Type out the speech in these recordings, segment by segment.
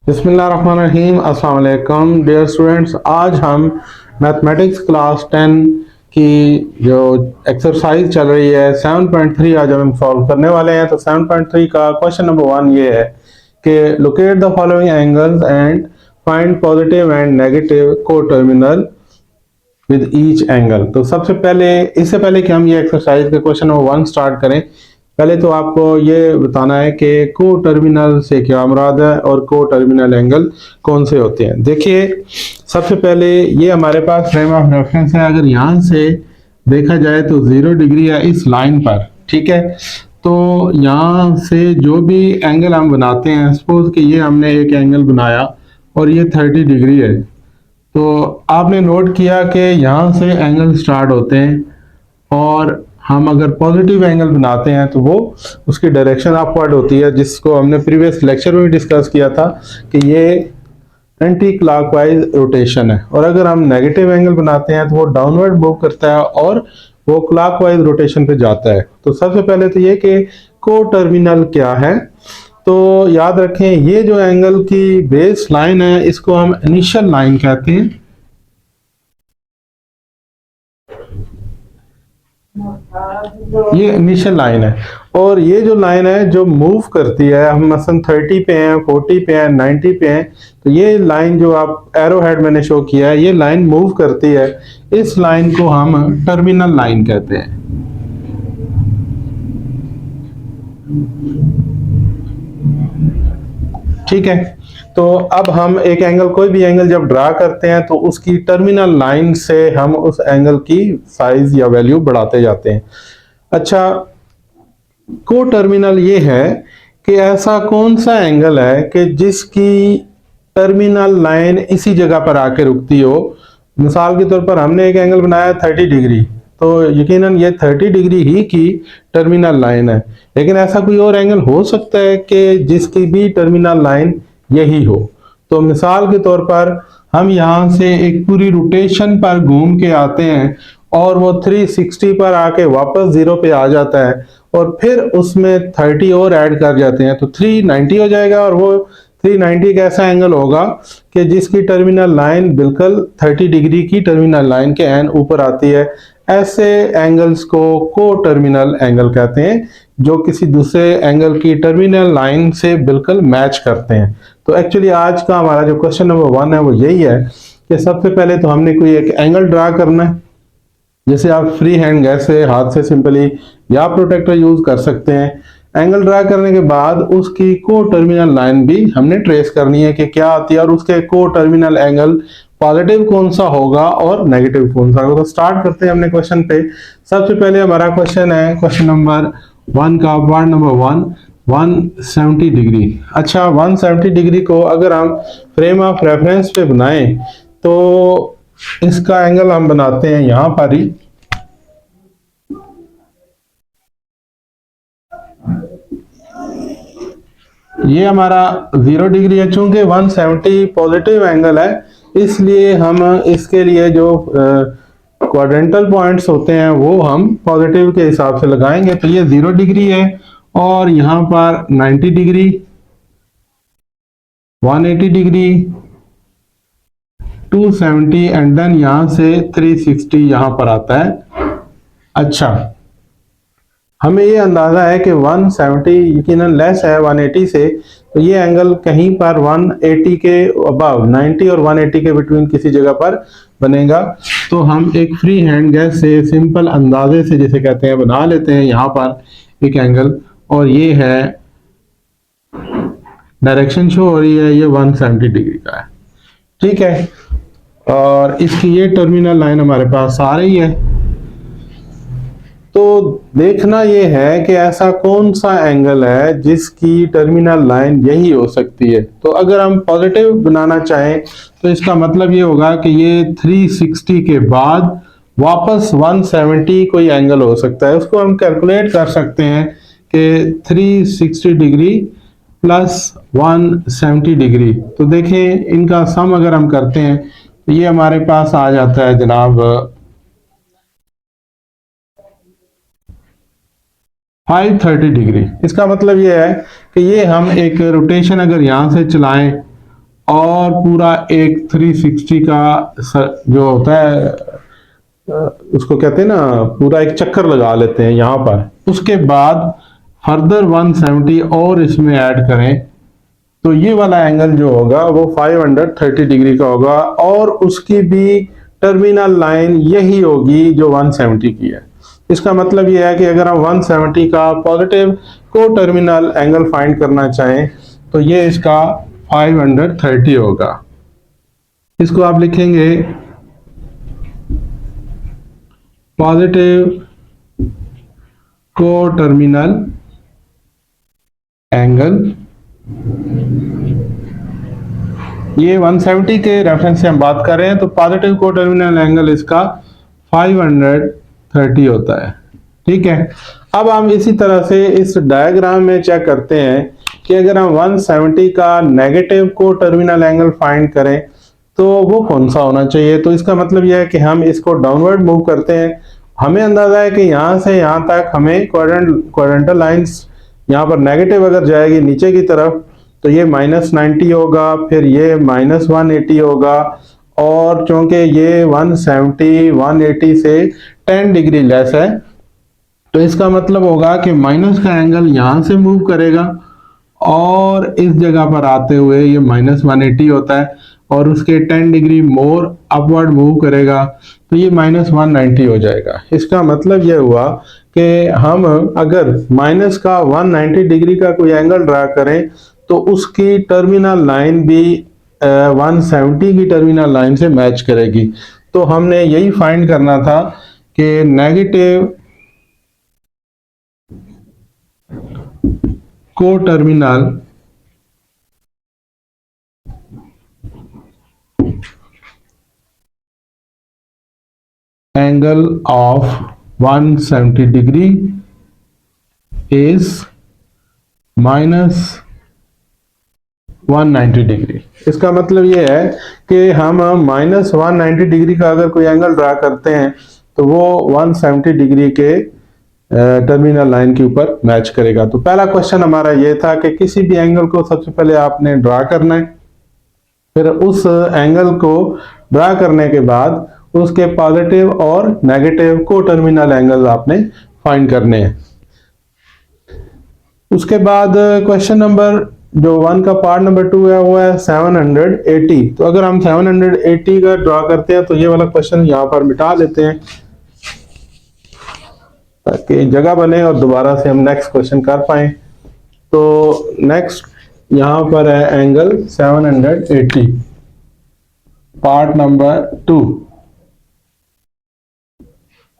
बिस्मिल्लाहिर्रहमानिर्रहीम। अस्सलाम वालेकुम डियर स्टूडेंट्स। आज हम मैथमेटिक्स क्लास 10 की जो एक्सरसाइज चल रही है 7.3 आज हम सॉल्व करने वाले हैं। तो 7.3 का क्वेश्चन नंबर 1 ये है कि locate the following angles and find positive and negative को टर्मिनल विद ईच एंगल। तो सबसे पहले इससे पहले कि हम ये एक्सरसाइज के क्वेश्चन नंबर 1 स्टार्ट करें, पहले तो आपको ये बताना है कि को टर्मिनल से क्या मुराद है और को टर्मिनल एंगल कौन से होते हैं। देखिए, सबसे पहले ये हमारे पास फ्रेम ऑफ रेफरेंस है। अगर यहाँ से देखा जाए तो 0 डिग्री है इस लाइन पर, ठीक है। तो यहाँ से जो भी एंगल हम बनाते हैं, सपोज कि ये हमने एक एंगल बनाया और ये 30 डिग्री है, तो आपने नोट किया कि यहाँ से एंगल स्टार्ट होते हैं और हम अगर पॉजिटिव एंगल बनाते हैं तो वो उसकी डायरेक्शन अपवर्ड होती है, जिसको हमने प्रीवियस लेक्चर में भी डिस्कस किया था कि ये एंटी क्लॉकवाइज रोटेशन है। और अगर हम नेगेटिव एंगल बनाते हैं तो वो डाउनवर्ड मूव करता है और वो क्लॉकवाइज रोटेशन पे जाता है। तो सबसे पहले तो ये कि को टर्मिनल क्या है, तो याद रखें ये जो एंगल की बेस लाइन है इसको हम इनिशियल लाइन कहते हैं। ये इनिशियल लाइन है और ये जो लाइन है जो मूव करती है, हम मसलन 30 पे हैं, 40 पे हैं, 90 पे हैं, तो ये लाइन जो आप एरो हेड मैंने शो किया है ये लाइन मूव करती है। इस लाइन को हम टर्मिनल लाइन कहते हैं। ठीक है, तो अब हम एक एंगल, कोई भी एंगल जब ड्रा करते हैं तो उसकी टर्मिनल लाइन से हम उस एंगल की साइज या वैल्यू बढ़ाते जाते हैं। अच्छा, को टर्मिनल ये है कि ऐसा कौन सा एंगल है कि जिसकी टर्मिनल लाइन इसी जगह पर आके रुकती हो। मिसाल के तौर पर हमने एक एंगल बनाया 30 डिग्री, तो यकीनन ये 30 डिग्री ही की टर्मिनल लाइन है, लेकिन ऐसा कोई और एंगल हो सकता है कि जिसकी भी टर्मिनल लाइन यही हो। तो मिसाल के तौर पर हम यहाँ से एक पूरी रोटेशन पर घूम के आते हैं और वो 360 पर आके वापस 0 पे आ जाता है और फिर उसमें 30 और ऐड कर जाते हैं तो 390 हो जाएगा। और वो 390 एक ऐसा एंगल होगा कि जिसकी टर्मिनल लाइन बिल्कुल 30 डिग्री की टर्मिनल लाइन के एन ऊपर आती है। ऐसे एंगल्स को टर्मिनल एंगल कहते हैं जो किसी दूसरे एंगल की टर्मिनल लाइन से बिल्कुल मैच करते हैं। तो एक्चुअली आज का हमारा जो क्वेश्चन नंबर 1 है वो यही है कि सबसे पहले तो हमने कोई एक एंगल ड्रा करना है, जैसे आप फ्री हैंड ऐसे हाथ से सिंपली या प्रोटेक्टर यूज कर सकते हैं। एंगल ड्रा करने के बाद उसकी को टर्मिनल लाइन भी हमने ट्रेस करनी है कि क्या आती है और उसके को टर्मिनल एंगल पॉजिटिव कौन सा होगा और नेगेटिव कौन सा होगा। तो स्टार्ट करते हैं अपने क्वेश्चन पे। सबसे पहले हमारा क्वेश्चन है क्वेश्चन नंबर 1 का पार्ट नंबर 1, 170 डिग्री। अच्छा, 170 डिग्री को अगर हम फ्रेम ऑफ रेफरेंस पे बनाएं तो इसका एंगल हम बनाते हैं यहां पर ही। ये हमारा 0 डिग्री है, चूंकि 170 पॉजिटिव एंगल है इसलिए हम इसके लिए जो क्वाड्रेंटल पॉइंट्स होते हैं वो हम पॉजिटिव के हिसाब से लगाएंगे। तो ये 0 डिग्री है और यहां पर 90 डिग्री, 180 डिग्री, 270 एंड देन यहां से 360 यहां पर आता है। अच्छा, हमें ये अंदाजा है कि 170 यकीनन लेस है 180 से, तो ये एंगल कहीं पर 180 के अबव, 90 और 180 के बिटवीन किसी जगह पर बनेगा। तो हम एक फ्री हैंड गैस से सिंपल अंदाजे से जिसे कहते हैं बना लेते हैं यहाँ पर एक एंगल, और ये है डायरेक्शन शो हो रही है, ये 170 डिग्री का है। ठीक है, और इसकी ये टर्मिनल लाइन हमारे पास आ रही है। तो देखना ये है कि ऐसा कौन सा एंगल है जिसकी टर्मिनल लाइन यही हो सकती है। तो अगर हम पॉजिटिव बनाना चाहें तो इसका मतलब ये होगा कि ये 360 के बाद वापस 170 कोई एंगल हो सकता है। उसको हम कैलकुलेट कर सकते हैं कि 360 डिग्री प्लस 170 डिग्री। तो देखें इनका सम अगर हम करते हैं तो ये हमारे पास आ जाता है जनाब 530 डिग्री। इसका मतलब ये है कि ये हम एक रोटेशन अगर यहां से चलाएं और पूरा एक 360 का जो होता है उसको कहते हैं ना, पूरा एक चक्कर लगा लेते हैं यहाँ पर। उसके बाद फर्दर 170 और इसमें ऐड करें तो ये वाला एंगल जो होगा वो 530 डिग्री का होगा, और उसकी भी टर्मिनल लाइन यही होगी जो 170 की है। इसका मतलब ये है कि अगर हम 170 का पॉजिटिव को टर्मिनल एंगल फाइंड करना चाहें तो ये इसका 530 होगा। इसको आप लिखेंगे पॉजिटिव को टर्मिनल एंगल, ये 170 के रेफरेंस से हम बात कर रहे हैं, तो पॉजिटिव को टर्मिनल एंगल इसका 530 होता है। ठीक है, अब हम इसी तरह से इस डायग्राम में चेक करते हैं कि अगर हम 170 का नेगेटिव को टर्मिनल एंगल फाइंड करें तो वो कौन सा होना चाहिए। तो इसका मतलब यह है कि हम इसको डाउनवर्ड मूव करते हैं। हमें अंदाजा है कि यहाँ से यहाँ तक हमें क्वाड्रेंटल लाइंस, यहाँ पर नेगेटिव अगर जाएगी नीचे की तरफ तो ये -90 होगा, फिर ये -180 होगा, और चूंकि ये 170 180 से 10 डिग्री लेस है तो इसका मतलब होगा कि माइनस का एंगल यहां से मूव करेगा और इस जगह पर आते हुए ये -180 होता है, और उसके 10 डिग्री मोर अपवर्ड मूव करेगा तो ये -190 हो जाएगा। इसका मतलब यह हुआ कि हम अगर माइनस का 190 डिग्री का कोई एंगल ड्रा करें तो उसकी टर्मिनल लाइन भी 170 की टर्मिनल लाइन से मैच करेगी। तो हमने यही फाइंड करना था कि नेगेटिव को terminal angle of 170 degree is -190 degree. इसका मतलब ये है कि हम -190 डिग्री का अगर कोई एंगल ड्रा करते हैं तो वो 170 डिग्री के टर्मिनल लाइन के ऊपर मैच करेगा। तो पहला क्वेश्चन हमारा ये था कि किसी भी एंगल को सबसे पहले आपने ड्रा करना है, फिर उस एंगल को ड्रा करने के बाद उसके पॉजिटिव और नेगेटिव को टर्मिनल एंगल आपने फाइंड करने हैं। उसके बाद क्वेश्चन नंबर जो 1 का पार्ट नंबर 2 है वो है 780। तो अगर हम 780 का ड्रा करते हैं तो ये वाला क्वेश्चन यहाँ पर मिटा लेते हैं ताकि जगह बने और दोबारा से हम नेक्स्ट क्वेश्चन कर पाए। तो नेक्स्ट यहाँ पर है एंगल 780 पार्ट नंबर 2।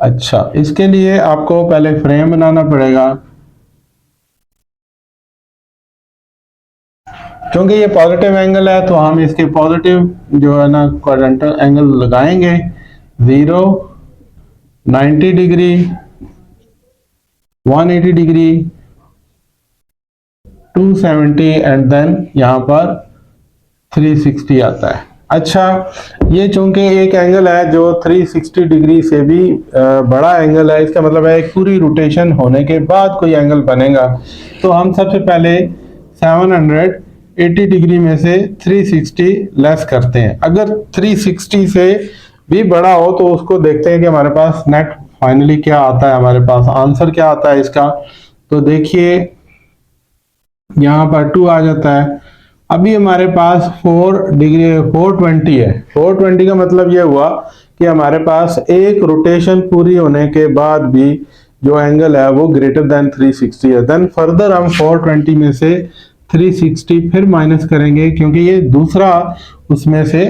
अच्छा, इसके लिए आपको पहले फ्रेम बनाना पड़ेगा। क्योंकि ये पॉजिटिव एंगल है तो हम इसके पॉजिटिव जो है ना क्वाड्रेंटल एंगल लगाएंगे 0, 90 डिग्री, 180 डिग्री, 270 एंड देन यहाँ पर 360 आता है। अच्छा, ये चूंकि एक एंगल है जो 360 डिग्री से भी बड़ा एंगल है, इसका मतलब है एक पूरी रोटेशन होने के बाद कोई एंगल बनेगा। तो हम सबसे पहले 780 डिग्री में से 360 लेस करते हैं। अगर 360 से भी बड़ा हो तो उसको देखते हैं कि हमारे पास नेट फाइनली क्या आता है, हमारे पास आंसर क्या आता है इसका। तो देखिए यहाँ पर 2 आ जाता है। अभी हमारे पास 420 है। 420 का मतलब यह हुआ कि हमारे पास एक रोटेशन पूरी होने के बाद भी जो एंगल है वो ग्रेटर देन 360 है। देन फर्दर हम 420 में से 360 फिर माइनस करेंगे क्योंकि ये दूसरा उसमें से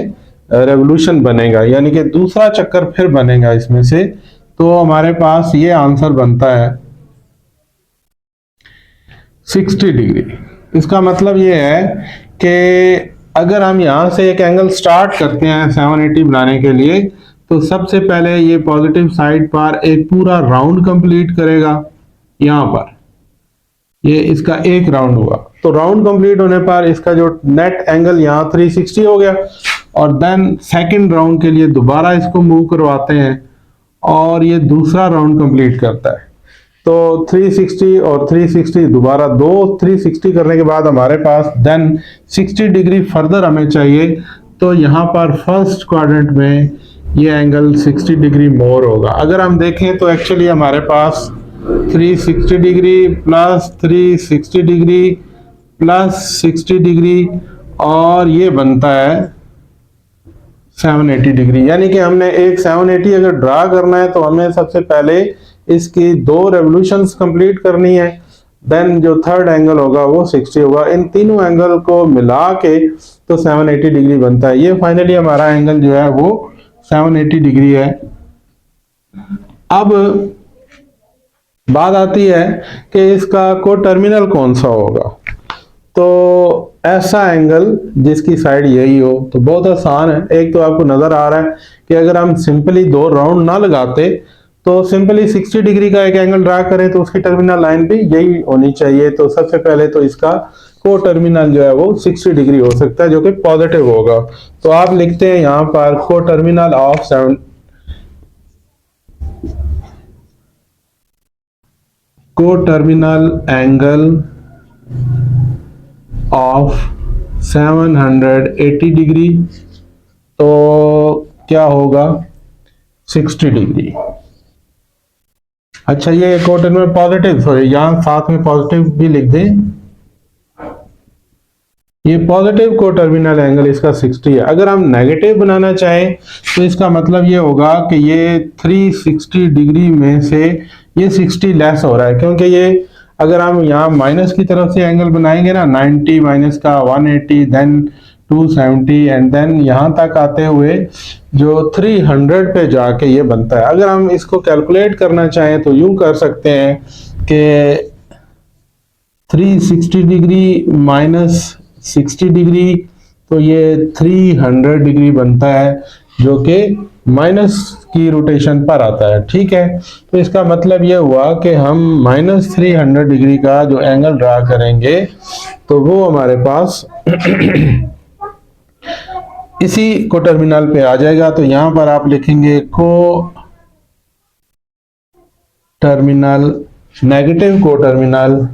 रेवोल्यूशन बनेगा, यानी कि दूसरा चक्कर फिर बनेगा इसमें से। तो हमारे पास ये आंसर बनता है 60 डिग्री। इसका मतलब ये है कि अगर हम यहाँ से एक एंगल स्टार्ट करते हैं 780 बनाने के लिए तो सबसे पहले ये पॉजिटिव साइड पर एक पूरा राउंड कंप्लीट करेगा। यहाँ पर ये इसका एक राउंड हुआ, तो राउंड कंप्लीट होने पर इसका जो नेट एंगल यहाँ 360 हो गया, और देन सेकंड राउंड के लिए दोबारा इसको मूव करवाते हैं और ये दूसरा राउंड कंप्लीट करता है। तो 360 और 360 दोबारा दो 360 करने के बाद हमारे पास देन 60 डिग्री फर्दर हमें चाहिए। तो यहाँ पर फर्स्ट क्वाड्रेंट में ये एंगल 60 डिग्री मोर होगा। अगर हम देखें तो एक्चुअली हमारे पास 360 degree plus 360 degree plus 60 degree और ये बनता है 780 डिग्री। यानी कि हमने एक 780 अगर ड्रा करना है तो हमें सबसे पहले इसकी दो रेवोल्यूशंस कंप्लीट करनी है, देन जो थर्ड एंगल होगा वो 60 होगा। इन तीनों एंगल को मिला के तो 780 डिग्री बनता है। ये फाइनली हमारा एंगल जो है वो 780 डिग्री है। अब बात आती है कि इसका को टर्मिनल कौन सा होगा। तो ऐसा एंगल जिसकी साइड यही हो तो बहुत आसान है। एक तो आपको नजर आ रहा है कि अगर हम सिंपली दो राउंड ना लगाते तो सिंपली 60 डिग्री का एक एंगल ड्रा करें तो उसकी टर्मिनल लाइन भी यही होनी चाहिए। तो सबसे पहले तो इसका को टर्मिनल जो है वो 60 डिग्री हो सकता है जो कि पॉजिटिव होगा। तो आप लिखते हैं यहां पर को टर्मिनल ऑफ 7 को टर्मिनल एंगल ऑफ 780 डिग्री तो क्या होगा 60 डिग्री। अच्छा ये कोट में पॉजिटिव, सॉरी यहां साथ में पॉजिटिव भी लिख दें। ये पॉजिटिव को टर्मिनल एंगल इसका 60 है। अगर हम नेगेटिव बनाना चाहें तो इसका मतलब ये होगा कि ये 360 डिग्री में से ये 60 लेस हो रहा है, क्योंकि ये अगर हम यहाँ माइनस की तरफ से एंगल बनाएंगे ना 90 माइनस का 180 देन 270 एंड देन यहाँ तक आते हुए जो 300 पे जाके ये बनता है। अगर हम इसको कैलकुलेट करना चाहें तो यूं कर सकते हैं कि 360 डिग्री माइनस 60 डिग्री तो ये 300 डिग्री बनता है जो कि माइनस की रोटेशन पर आता है। ठीक है, तो इसका मतलब ये हुआ कि हम माइनस 300 डिग्री का जो एंगल ड्रा करेंगे तो वो हमारे पास इसी को टर्मिनल पे आ जाएगा। तो यहां पर आप लिखेंगे को टर्मिनल नेगेटिव को terminal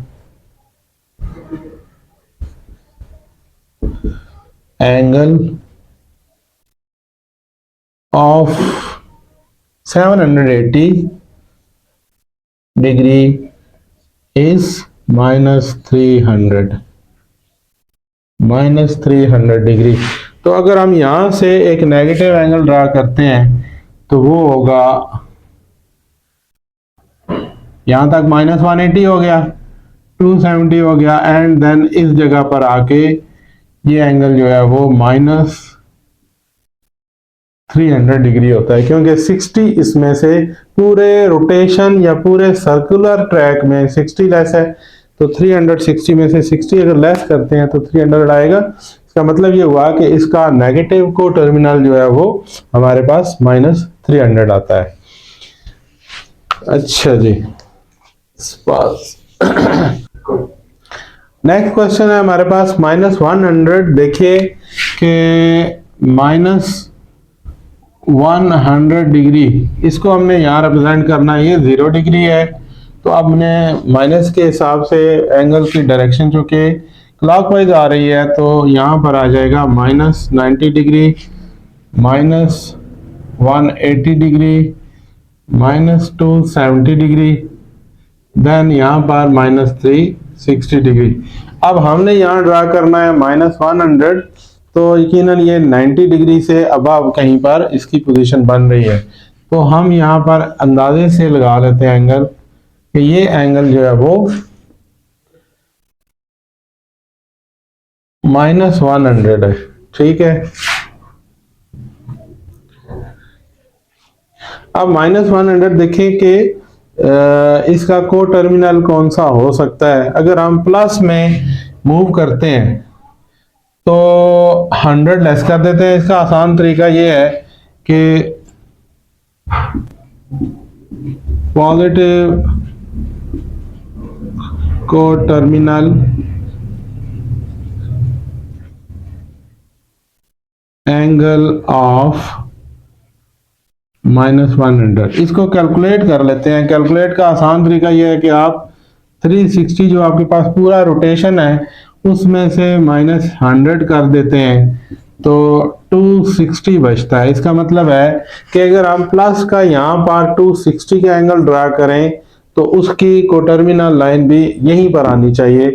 angle of 780 degree is minus 300 degree. तो अगर हम यहां से एक नेगेटिव एंगल ड्रा करते हैं तो वो होगा यहां तक माइनस 180 हो गया, 270 हो गया एंड देन इस जगह पर आके ये एंगल जो है वो माइनस 300 डिग्री होता है, क्योंकि 60 इसमें से पूरे रोटेशन या पूरे सर्कुलर ट्रैक में 60 लेस है। तो 360 में से 60 अगर लेस करते हैं तो 300 आएगा। इसका मतलब ये हुआ कि इसका नेगेटिव को टर्मिनल जो है वो हमारे पास माइनस 300 आता है। अच्छा जी, नेक्स्ट क्वेश्चन है हमारे पास माइनस 100। देखिए कि माइनस 100 डिग्री इसको हमने यहाँ रिप्रेजेंट करना है, ये 0 डिग्री है। तो अब हमने माइनस के हिसाब से एंगल की डायरेक्शन जो कि क्लॉकवाइज आ रही है तो यहाँ पर आ जाएगा minus 90 degree, minus 180 degree, minus 270 degree, then यहाँ पर माइनस 360 डिग्री। अब हमने यहाँ ड्रा करना है माइनस 100, तो यकीनन ये 90 डिग्री से अबव कहीं पर इसकी पोजीशन बन रही है। तो हम यहाँ पर अंदाजे से लगा लेते हैं एंगल कि ये एंगल जो है वो माइनस 100 है। ठीक है, अब माइनस 100 देखें कि इसका को टर्मिनल कौन सा हो सकता है। अगर हम प्लस में मूव करते हैं तो 100 लेस कर देते हैं। इसका आसान तरीका ये है कि पॉजिटिव को टर्मिनल एंगल ऑफ -100। इसको कैलकुलेट कर लेते हैं। कैलकुलेट का आसान तरीका यह है कि आप 360 जो आपके पास पूरा रोटेशन है उसमें से -100 कर देते हैं तो 260 बचता है। इसका मतलब है कि अगर हम प्लस का यहाँ पर 260 का एंगल ड्रा करें तो उसकी कोटर्मिनल लाइन भी यहीं पर आनी चाहिए,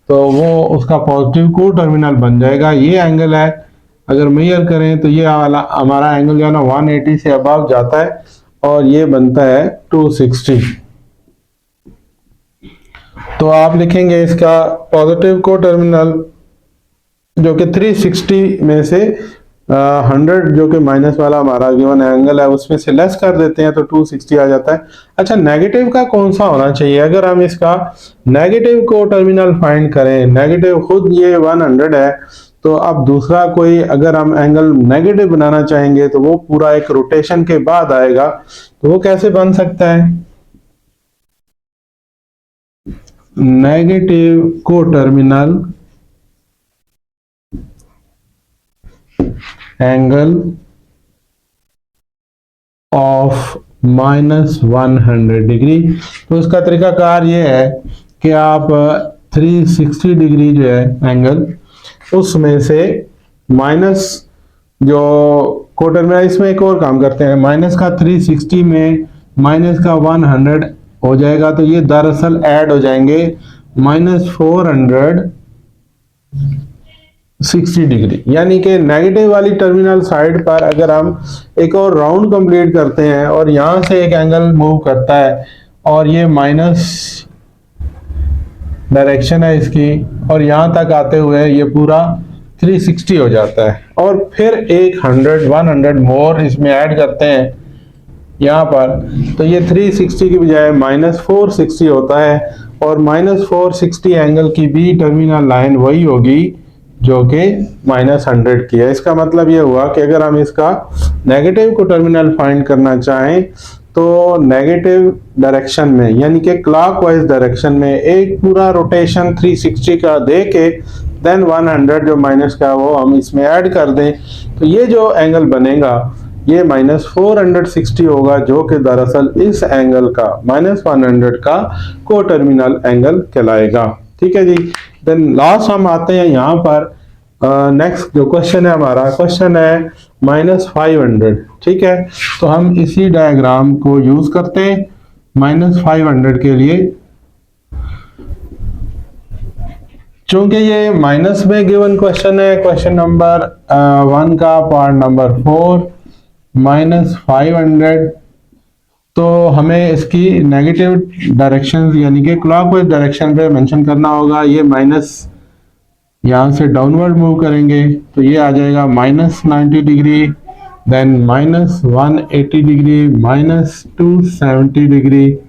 तो वो उसका पॉजिटिव को टर्मिनल बन जाएगा। ये एंगल है, अगर मेजर करें तो ये हमारा एंगल जो है ना 180 से अबव जाता है और ये बनता है 260। तो आप लिखेंगे इसका पॉजिटिव को टर्मिनल जो कि 360 में से 100 जो कि माइनस वाला हमारा गिवन एंगल है उसमें से लेस कर देते हैं तो 260 आ जाता है। अच्छा, नेगेटिव का कौन सा होना चाहिए? अगर हम इसका नेगेटिव को टर्मिनल फाइंड करें, नेगेटिव खुद ये 100 है, तो अब दूसरा कोई अगर हम एंगल नेगेटिव बनाना चाहेंगे तो वो पूरा एक रोटेशन के बाद आएगा, तो वो कैसे बन सकता है? नेगेटिव को टर्मिनल एंगल ऑफ -100 डिग्री। तो इसका तरीकाकार ये है कि आप 360 डिग्री जो है एंगल उसमें से माइनस जो क्वार्टर में, इसमें एक और काम करते हैं, माइनस का 360 में माइनस का 100 हो जाएगा तो ये दरअसल ऐड हो जाएंगे -460 डिग्री। यानी कि नेगेटिव वाली टर्मिनल साइड पर अगर हम एक और राउंड कंप्लीट करते हैं और यहां से एक एंगल मूव करता है और ये माइनस डायरेक्शन है इसकी, और यहां तक आते हुए ये पूरा 360 हो जाता है और फिर एक 100 मोर इसमें ऐड करते हैं यहाँ पर, तो ये 360 की बजाय -460 होता है और -460 एंगल की भी टर्मिनल लाइन वही होगी जो कि -100 की है। इसका मतलब ये हुआ कि अगर हम इसका नेगेटिव को टर्मिनल फाइंड करना चाहें तो नेगेटिव डायरेक्शन में यानी कि क्लॉकवाइज डायरेक्शन में एक पूरा रोटेशन 360 का दे के देन 100 जो माइनस का वो हम इसमें ऐड कर दें तो ये जो एंगल बनेगा ये -460 होगा जो कि दरअसल इस एंगल का -100 का को टर्मिनल एंगल कहलाएगा। ठीक है जी। देन लास्ट हम आते हैं यहाँ पर नेक्स्ट जो क्वेश्चन है हमारा, क्वेश्चन है -500। ठीक है, तो हम इसी डायग्राम को यूज करते हैं -500 के लिए। चूंकि ये माइनस में गिवन क्वेश्चन है, क्वेश्चन नंबर 1 का पार्ट नंबर 4 -500, तो हमें इसकी नेगेटिव डायरेक्शन यानी कि क्लॉकवाइज डायरेक्शन पे मेंशन करना होगा। ये माइनस यहाँ से डाउनवर्ड मूव करेंगे तो ये आ जाएगा -90 degree, then -180 degree, -270 degree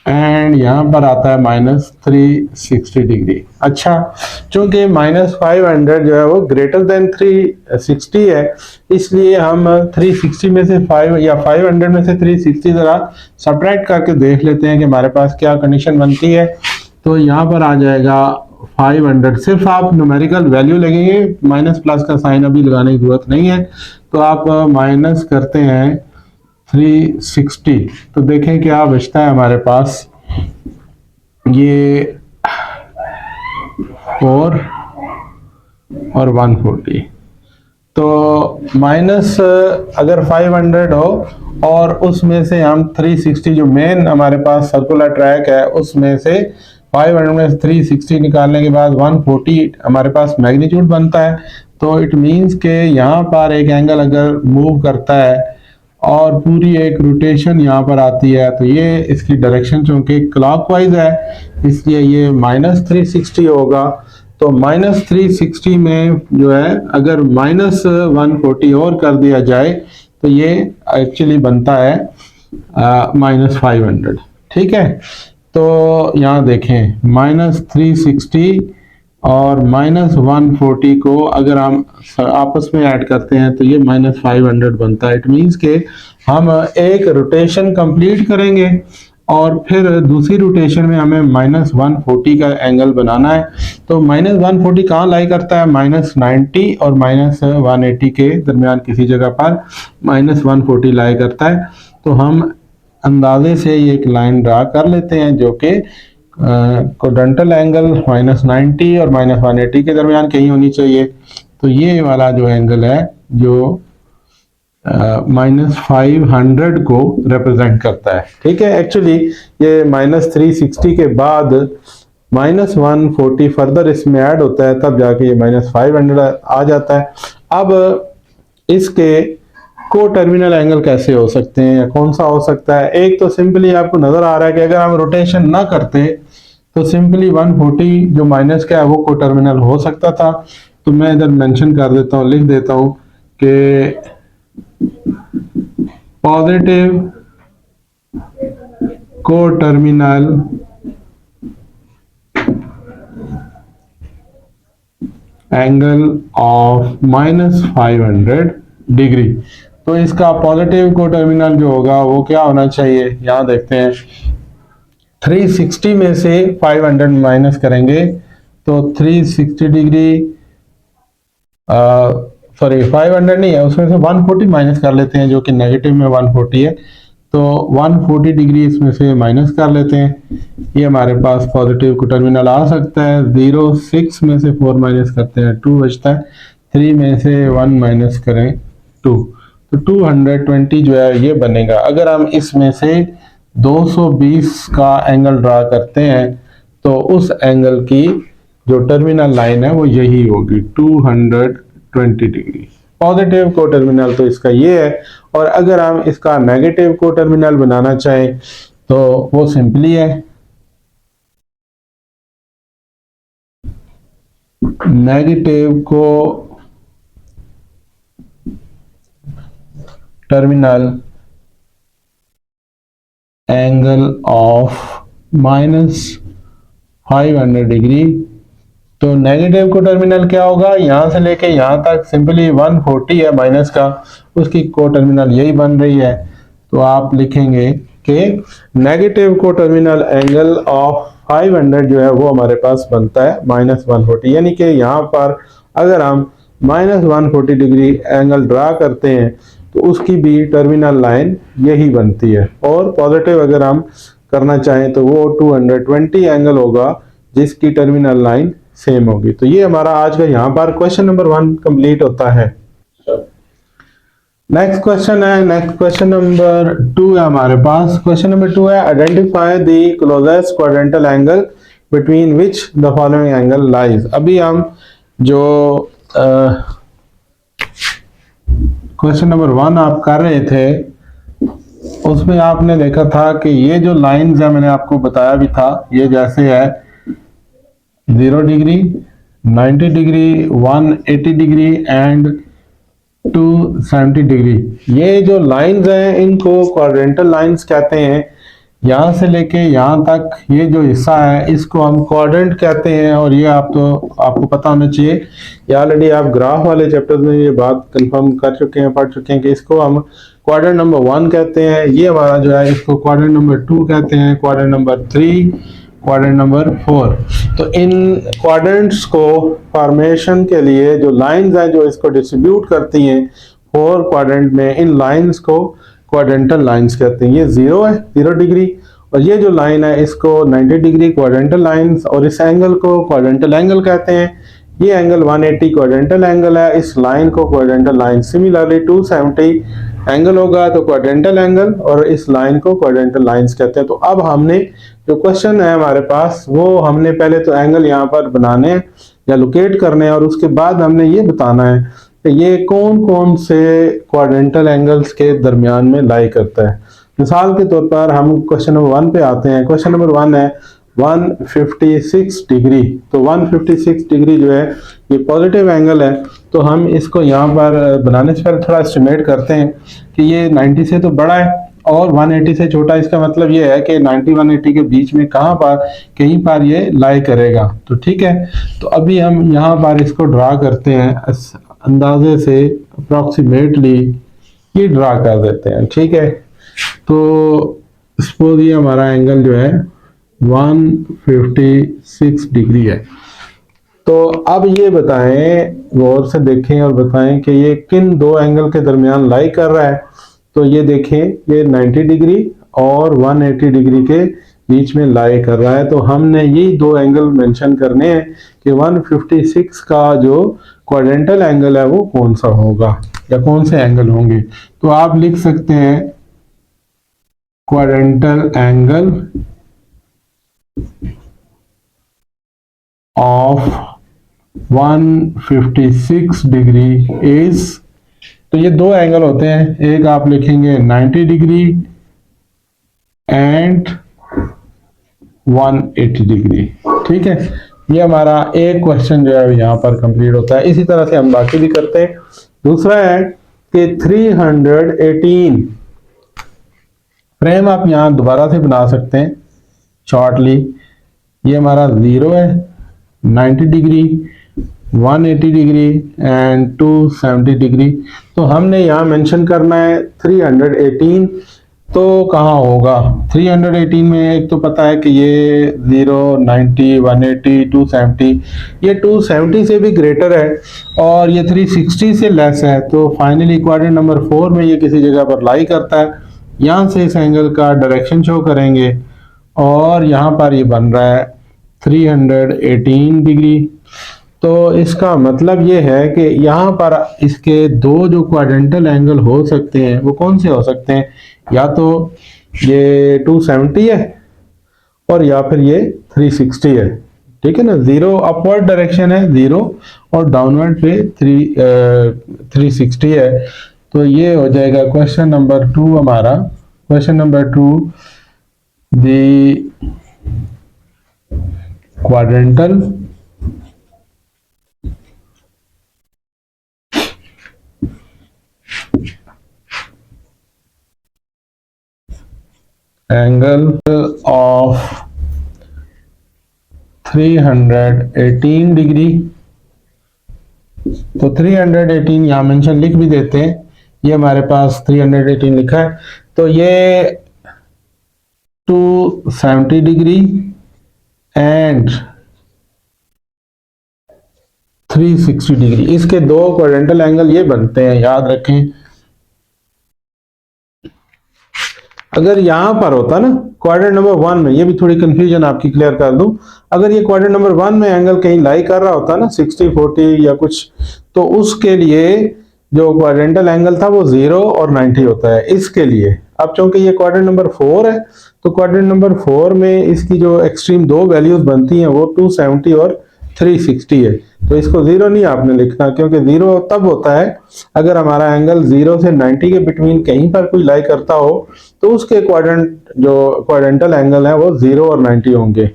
and यहाँ पर आता है -360 डिग्री। अच्छा, चूंकि -500 जो है वो ग्रेटर देन 360 है, इसलिए हम 360 में से 5 या 500 में से 360 जरा सब्ट्रैक्ट करके देख लेते हैं कि हमारे पास क्या कंडीशन बनती है। तो यहाँ पर आ जाएगा 500। सिर्फ आप न्यूमेरिकल वैल्यू लगेंगे, माइनस प्लस का साइन अभी लगाने की जरूरत नहीं है। तो आप माइनस करते हैं 360 तो देखें क्या बचता है हमारे पास, ये 4 और 140। तो माइनस अगर 500 हो और उसमें से हम 360 जो मेन हमारे पास सर्कुलर ट्रैक है उसमें से 500 में 360 निकालने के बाद 140 हमारे पास मैग्नीट्यूड बनता है। तो इट मींस के यहाँ पर एक एंगल अगर मूव करता है और पूरी एक रोटेशन यहाँ पर आती है तो ये इसकी डायरेक्शन चूंकि क्लॉकवाइज है इसलिए ये -360 होगा। तो -360 में जो है अगर -140 और कर दिया जाए तो ये एक्चुअली बनता है -500। ठीक है, तो यहाँ देखें -360 और -140 को अगर हम आपस में ऐड करते हैं तो ये -500 बनता है। इट मीन्स के हम एक रोटेशन कंप्लीट करेंगे और फिर दूसरी रोटेशन में हमें -140 का एंगल बनाना है। तो -140 कहाँ लाई करता है? -90 और -180 के दरमियान किसी जगह पर -140 लाई करता है। तो हम अंदाजे से ये एक लाइन ड्रा कर लेते हैं जो कि कोडेंटल एंगल -90 और -180 के दरमियान कहीं होनी चाहिए। तो ये वाला जो एंगल है जो -500 को रिप्रेजेंट करता है। ठीक है, एक्चुअली ये -360 के बाद -140 फर्दर इसमें ऐड होता है, तब जाके ये -500 आ जाता है। अब इसके को टर्मिनल एंगल कैसे हो सकते हैं या कौन सा हो सकता है? एक तो सिंपली आपको नजर आ रहा है कि अगर हम रोटेशन ना करते तो सिंपली 140 जो माइनस का है वो को टर्मिनल हो सकता था। तो मैं इधर मेंशन कर देता हूँ, लिख देता हूँ कि पॉजिटिव को टर्मिनल एंगल ऑफ -500 डिग्री। तो इसका पॉजिटिव को टर्मिनल जो होगा वो क्या होना चाहिए? यहां देखते हैं 360 में से 500 माइनस करेंगे तो 360 डिग्री, सॉरी 500 नहीं है, उसमें से 140 माइनस कर लेते हैं जो कि नेगेटिव में 140 है। तो 140 डिग्री इसमें से माइनस कर लेते हैं, ये हमारे पास पॉजिटिव को टर्मिनल आ सकता है। 06 में से 4 माइनस करते हैं 2 बचता है, 3 में से 1 माइनस करें 2, तो 220 जो है ये बनेगा। अगर हम इसमें से 220 का एंगल ड्रा करते हैं तो उस एंगल की जो टर्मिनल लाइन है वो यही होगी 220 डिग्री। पॉजिटिव को टर्मिनल तो इसका ये है। और अगर हम इसका नेगेटिव को टर्मिनल बनाना चाहें तो वो सिंपली है, नेगेटिव को टर्मिनल एंगल ऑफ -500 डिग्री। तो नेगेटिव को टर्मिनल क्या होगा? यहां से लेके यहां तक सिंपली 140 है माइनस का, उसकी को टर्मिनल यही बन रही है। तो आप लिखेंगे कि नेगेटिव को टर्मिनल एंगल ऑफ 500 जो है वो हमारे पास बनता है -140, यानी कि यहां पर अगर हम -140 डिग्री एंगल ड्रा करते हैं तो उसकी भी टर्मिनल लाइन यही बनती है। और पॉजिटिव अगर हम करना चाहें तो वो 220 एंगल होगा जिसकी टर्मिनल लाइन सेम होगी। तो ये हमारा आज का यहाँ पर क्वेश्चन नंबर 1 कंप्लीट होता है। नेक्स्ट क्वेश्चन है, नेक्स्ट क्वेश्चन नंबर 2 है हमारे पास। क्वेश्चन नंबर 2 है, identify the closest quadrantal angle between which the following angle lies. अभी हम जो क्वेश्चन नंबर 1 आप कर रहे थे उसमें आपने देखा था कि ये जो लाइंस है मैंने आपको बताया भी था, ये जैसे है 0 degree, 90 degree, 180 degree and 270 degree. ये जो लाइंस हैं इनको क्वाड्रेंटल लाइंस कहते हैं। यहाँ से लेके यहाँ तक ये जो हिस्सा है इसको हम क्वाड्रेंट कहते हैं। और ये आपको पता होना चाहिए, ये ऑलरेडी आप ग्राफ वाले चैप्टर में ये बात कंफर्म कर चुके हैं, पढ़ चुके हैं कि इसको हम क्वाड्रेंट नंबर 1 कहते हैं। ये हमारा जो है इसको क्वाड्रेंट नंबर 2 कहते हैं, क्वाड्रेंट नंबर 3, क्वाड्रेंट नंबर 4। तो इन क्वाड्रेंट्स को फॉर्मेशन के लिए जो लाइंस हैं जो इसको डिस्ट्रीब्यूट करती हैं 4 क्वाड्रेंट में, इन लाइंस को क्वाड्रेंटल लाइंस कहते हैं। ये 0 है, 0 डिग्री, और ये जो लाइन है इसको 90 डिग्री क्वाड्रेंटल लाइंस, और इस एंगल को क्वाड्रेंटल एंगल कहते हैं। ये एंगल 180 क्वाड्रेंटल एंगल है, इस लाइन को क्वाड्रेंटल लाइन। सिमिलरली 270 एंगल होगा तो क्वाड्रेंटल एंगल, और इस लाइन को क्वाड्रेंटल लाइंस कहते हैं। तो अब हमने जो क्वेश्चन है हमारे पास वो हमने पहले तो एंगल यहाँ पर बनाने या लोकेट करने हैं, और उसके बाद हमने ये बताना है कि ये कौन कौन से क्वाड्रेंटल एंगल्स के दरमियान में लाई करता है। मिसाल के तौर पर हम क्वेश्चन नंबर 1 पे आते हैं। क्वेश्चन नंबर 1 है 156 डिग्री। तो 156 डिग्री जो है ये पॉजिटिव एंगल है। तो हम इसको यहाँ पर बनाने से पहले थोड़ा एस्टिमेट करते हैं कि ये 90 से तो बड़ा है और 180 से छोटा। इसका मतलब ये है कि 90 180 के बीच में कहीं पर ये लाई करेगा। तो ठीक है, तो अभी हम यहाँ पर इसको ड्रा करते हैं, अंदाजे से अप्रॉक्सीमेटली ये ड्रा कर देते हैं। ठीक है, तो सपोज ये हमारा एंगल जो है 156 डिग्री है। तो अब ये बताएं, गौर से देखें और बताएं कि ये किन दो एंगल के दरमियान लाई कर रहा है। तो ये देखें, ये 90 डिग्री और 180 डिग्री के बीच में लाई कर रहा है। तो हमने ये दो एंगल मेंशन करने हैं कि 156 का जो क्वाड्रेंटल एंगल है वो कौन सा होगा या कौन से एंगल होंगे। तो आप लिख सकते हैं quadrantal angle of 156 degree is, तो ये दो एंगल होते हैं, एक आप लिखेंगे 90 डिग्री एंड 180 डिग्री। ठीक है, ये हमारा एक क्वेश्चन जो है यहाँ पर कंप्लीट होता है। इसी तरह से हम बाकी भी करते हैं। दूसरा है कि 318 फ्रेम आप यहाँ दोबारा से बना सकते हैं शॉर्टली। ये हमारा 0 है, 90 डिग्री, 180 डिग्री एंड 270 डिग्री। तो हमने यहाँ मेंशन करना है 318। तो कहाँ होगा 318 में? एक तो पता है कि ये 0, 90, 180, 270, ये 270 से भी ग्रेटर है और ये 360 से लेस है। तो फाइनली क्वाड्रेंट नंबर 4 में ये किसी जगह पर लाई करता है। यहाँ से इस एंगल का डायरेक्शन शो करेंगे और यहाँ पर ये बन रहा है 318 डिग्री। तो इसका मतलब ये है कि यहाँ पर इसके दो जो क्वाड्रेंटल एंगल हो सकते हैं वो कौन से हो सकते हैं? या तो ये 270 है और या फिर ये 360 है। ठीक है ना, 0 अपवर्ड डायरेक्शन है 0 और डाउनवर्ड पे 360 है। तो ये हो जाएगा क्वेश्चन नंबर 2 हमारा। Question number 2, the quadrantal angle of 318 degree. तो 318 यहां मेंशन लिख भी देते हैं, ये हमारे पास 318 लिखा है। तो ये 270 डिग्री एंड 360 डिग्री, इसके दो क्वाड्रेंटल एंगल ये बनते हैं, याद रखें। अगर यहां पर होता ना क्वाड्रेंट नंबर 1 में, ये भी थोड़ी कंफ्यूजन आपकी क्लियर कर दूं, अगर ये क्वाड्रेंट नंबर 1 में एंगल कहीं लाई कर रहा होता ना 60, 40 या कुछ, तो उसके लिए जो क्वाड्रेंटल एंगल था वो 0 और 90 होता है इसके लिए। अब चूंकि ये क्वाड्रेंट नंबर 4 है तो क्वाड्रेंट नंबर 4 में इसकी जो एक्सट्रीम दो वैल्यूज बनती हैं वो 270 और 360 है। तो इसको 0 नहीं आपने लिखना, क्योंकि 0 तब होता है अगर हमारा एंगल 0 से 90 के बिटवीन कहीं पर कोई लाई करता हो तो उसके क्वाड्रेंटल एंगल है वो 0 और 90 होंगे।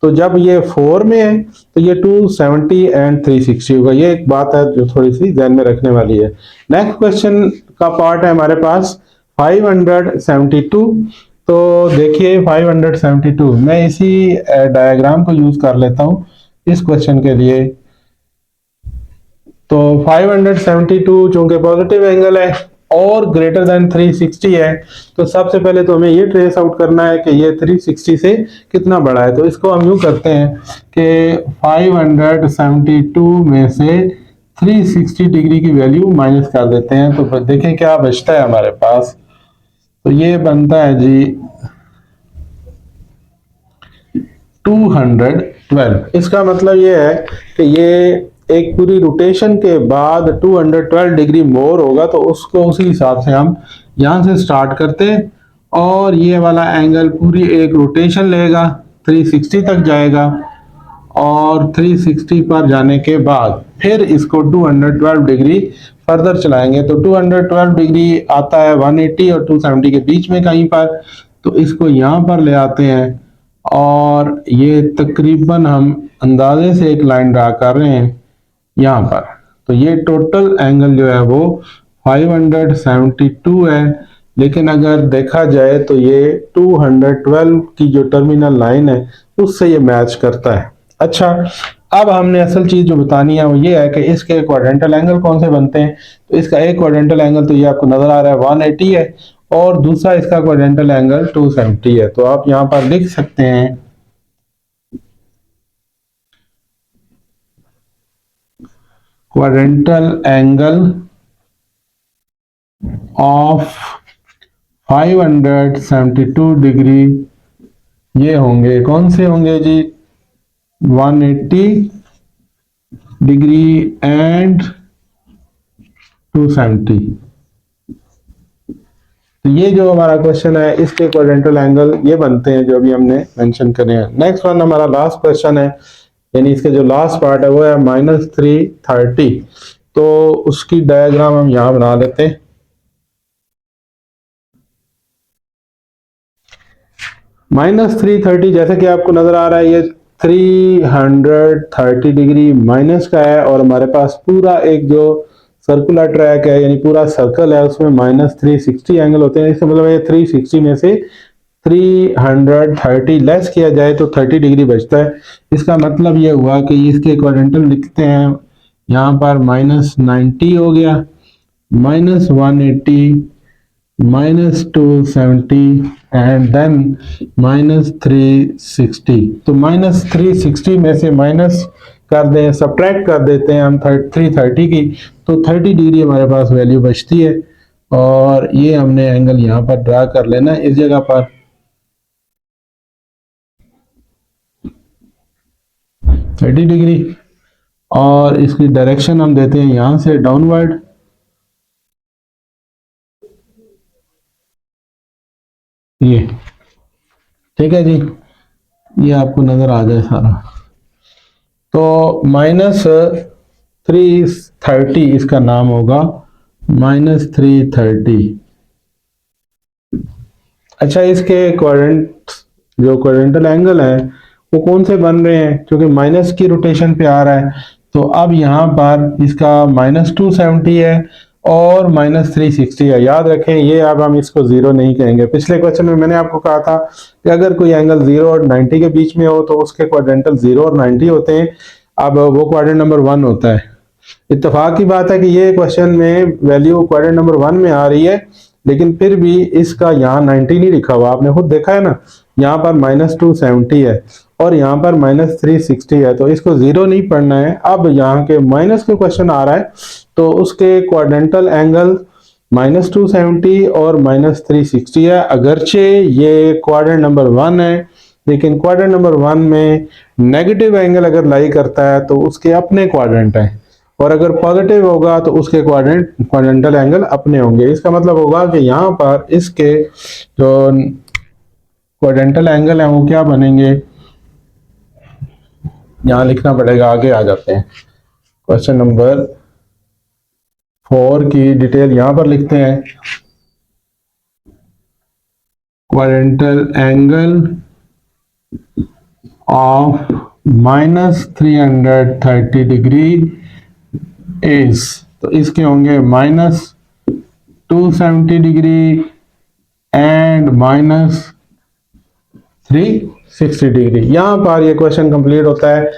तो जब ये 4 में है तो ये 270 एंड 360 होगा। ये एक बात है जो थोड़ी सी ध्यान में रखने वाली है। नेक्स्ट क्वेश्चन का पार्ट है हमारे पास 572। तो देखिए 572 मैं इसी डायग्राम को यूज कर लेता हूं इस क्वेश्चन के लिए। तो 572 चूंकि पॉजिटिव एंगल है और ग्रेटर देन 360 है, तो सबसे पहले तो हमें ये ट्रेस आउट करना है कि ये 360 से कितना बड़ा है। तो इसको हम यूं करते हैं कि 572 में से 360 डिग्री की वैल्यू माइनस कर देते हैं। तो देखें क्या बचता है हमारे पास। तो ये बनता है जी 212। इसका मतलब ये है कि ये एक पूरी रोटेशन के बाद 212 डिग्री मोर होगा, तो उसको उसी हिसाब से हम यहां से स्टार्ट करते हैं और ये वाला एंगल पूरी एक रोटेशन लेगा 360 तक जाएगा और 360 पर जाने के बाद फिर इसको 212 डिग्री फर्दर चलाएंगे। तो 212 डिग्री आता है 180 और 270 के बीच में कहीं पर। तो इसको यहाँ पर ले आते हैं और ये तकरीबन हम अंदाजे से एक लाइन ड्रा कर रहे हैं यहाँ पर। तो ये टोटल एंगल जो है वो 572 है, लेकिन अगर देखा जाए तो ये 212 की जो टर्मिनल लाइन है उससे ये मैच करता है। अच्छा, अब हमने असल चीज जो बतानी है वो ये है कि इसके क्वाड्रेंटल एंगल कौन से बनते हैं। तो इसका एक क्वाड्रेंटल एंगल तो ये आपको नजर आ रहा है 180 है और दूसरा इसका क्वाड्रेंटल एंगल 270 है। तो आप यहां पर लिख सकते हैं क्वाड्रेंटल एंगल ऑफ 572 डिग्री ये होंगे, कौन से होंगे जी, 180 डिग्री एंड 270। तो ये जो हमारा क्वेश्चन है इसके क्वाड्रेंटल एंगल ये बनते हैं जो अभी हमने मेंशन करे हैं। नेक्स्ट वन हमारा लास्ट क्वेश्चन है, यानी इसके जो लास्ट पार्ट है वो है -330। तो उसकी डायग्राम हम यहां बना लेते हैं। -330 जैसे कि आपको नजर आ रहा है ये 330 डिग्री माइनस का है, और हमारे पास पूरा एक जो सर्कुलर ट्रैक है यानी पूरा सर्कल है उसमें -360 एंगल होते हैं। इसका मतलब है 360 में से 330 लेस किया जाए तो 30 डिग्री बचता है। इसका मतलब ये हुआ कि इसके क्वाड्रेंटल लिखते हैं यहाँ पर -90 हो गया, -180, -270 एंड देन -360। तो -360 में से माइनस कर दें, सब्ट्रैक्ट कर देते हैं हम 330 की, तो 30 डिग्री हमारे पास वैल्यू बचती है। और ये हमने एंगल यहाँ पर ड्रा कर लेना है इस जगह पर 30 डिग्री, और इसकी डायरेक्शन हम देते हैं यहां से डाउनवर्ड। ये ठीक है जी, ये आपको नजर आ जाए सारा। तो -330 इसका नाम होगा, -330। अच्छा, इसके क्वाड्रेंट जो क्वाड्रेंटल एंगल है वो कौन से बन रहे हैं, क्योंकि माइनस की रोटेशन पे आ रहा है। तो अब यहाँ पर इसका -270 है और -360 है। याद रखें ये अब हम इसको जीरो नहीं कहेंगे। पिछले क्वेश्चन में मैंने आपको कहा था कि अगर कोई एंगल 0 और 90 के बीच में हो तो उसके क्वाड्रेंटल 0 और 90 होते हैं। अब वो क्वाड्रेंट नंबर 1 होता है। इत्तेफाक की बात है कि ये क्वेश्चन में वैल्यू क्वाड्रेंट नंबर 1 में आ रही है, लेकिन फिर भी इसका यहाँ 90 नहीं लिखा हुआ। आपने खुद देखा है ना, यहाँ पर -270 है और यहाँ पर -360 है, तो इसको जीरो नहीं पढ़ना है। अब यहाँ के माइनस के क्वेश्चन आ रहा है तो उसके क्वाड्रेंटल एंगल -270 और -360 है। अगरचे ये क्वाड्रेंट नंबर 1 है, लेकिन क्वाड्रेंट नंबर 1 में नेगेटिव एंगल अगर लाई करता है तो उसके अपने क्वाड्रेंट है, और अगर पॉजिटिव होगा तो उसके क्वाड्रेंटल एंगल अपने होंगे। इसका मतलब होगा कि यहाँ पर इसके जो क्वाड्रेंटल एंगल है वो क्या बनेंगे, यहाँ लिखना पड़ेगा। आगे आ जाते हैं, क्वेश्चन नंबर 4 की डिटेल यहाँ पर लिखते हैं। Quadrantal angle of -330 degree is, तो इसके होंगे -270 डिग्री एंड -360 डिग्री। यहां पर ये क्वेश्चन कंप्लीट होता है।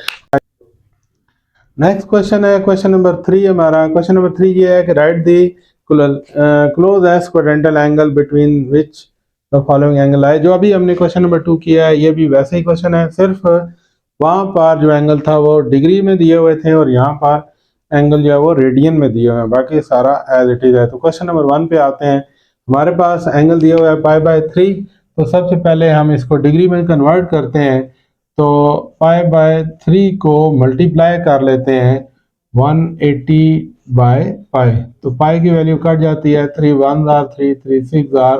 नेक्स्ट क्वेश्चन है क्वेश्चन नंबर 3 हमारा। क्वेश्चन नंबर 3 ये है कि right the closest quadrantal angle between which the following angle है। जो अभी हमने क्वेश्चन नंबर 2 किया है ये भी वैसे ही क्वेश्चन है, सिर्फ वहां पर जो एंगल था वो डिग्री में दिए हुए थे और यहाँ पर एंगल जो है वो रेडियन में दिए हुए हैं, बाकी सारा एज इट इज है। तो क्वेश्चन नंबर 1 पे आते हैं। हमारे पास एंगल दिया हुआ है π/3। तो सबसे पहले हम इसको डिग्री में कन्वर्ट करते हैं, तो π/3 को मल्टीप्लाई कर लेते हैं 180/π। तो पाई की वैल्यू कट जाती है, 3 1 आर 3 3 6 आर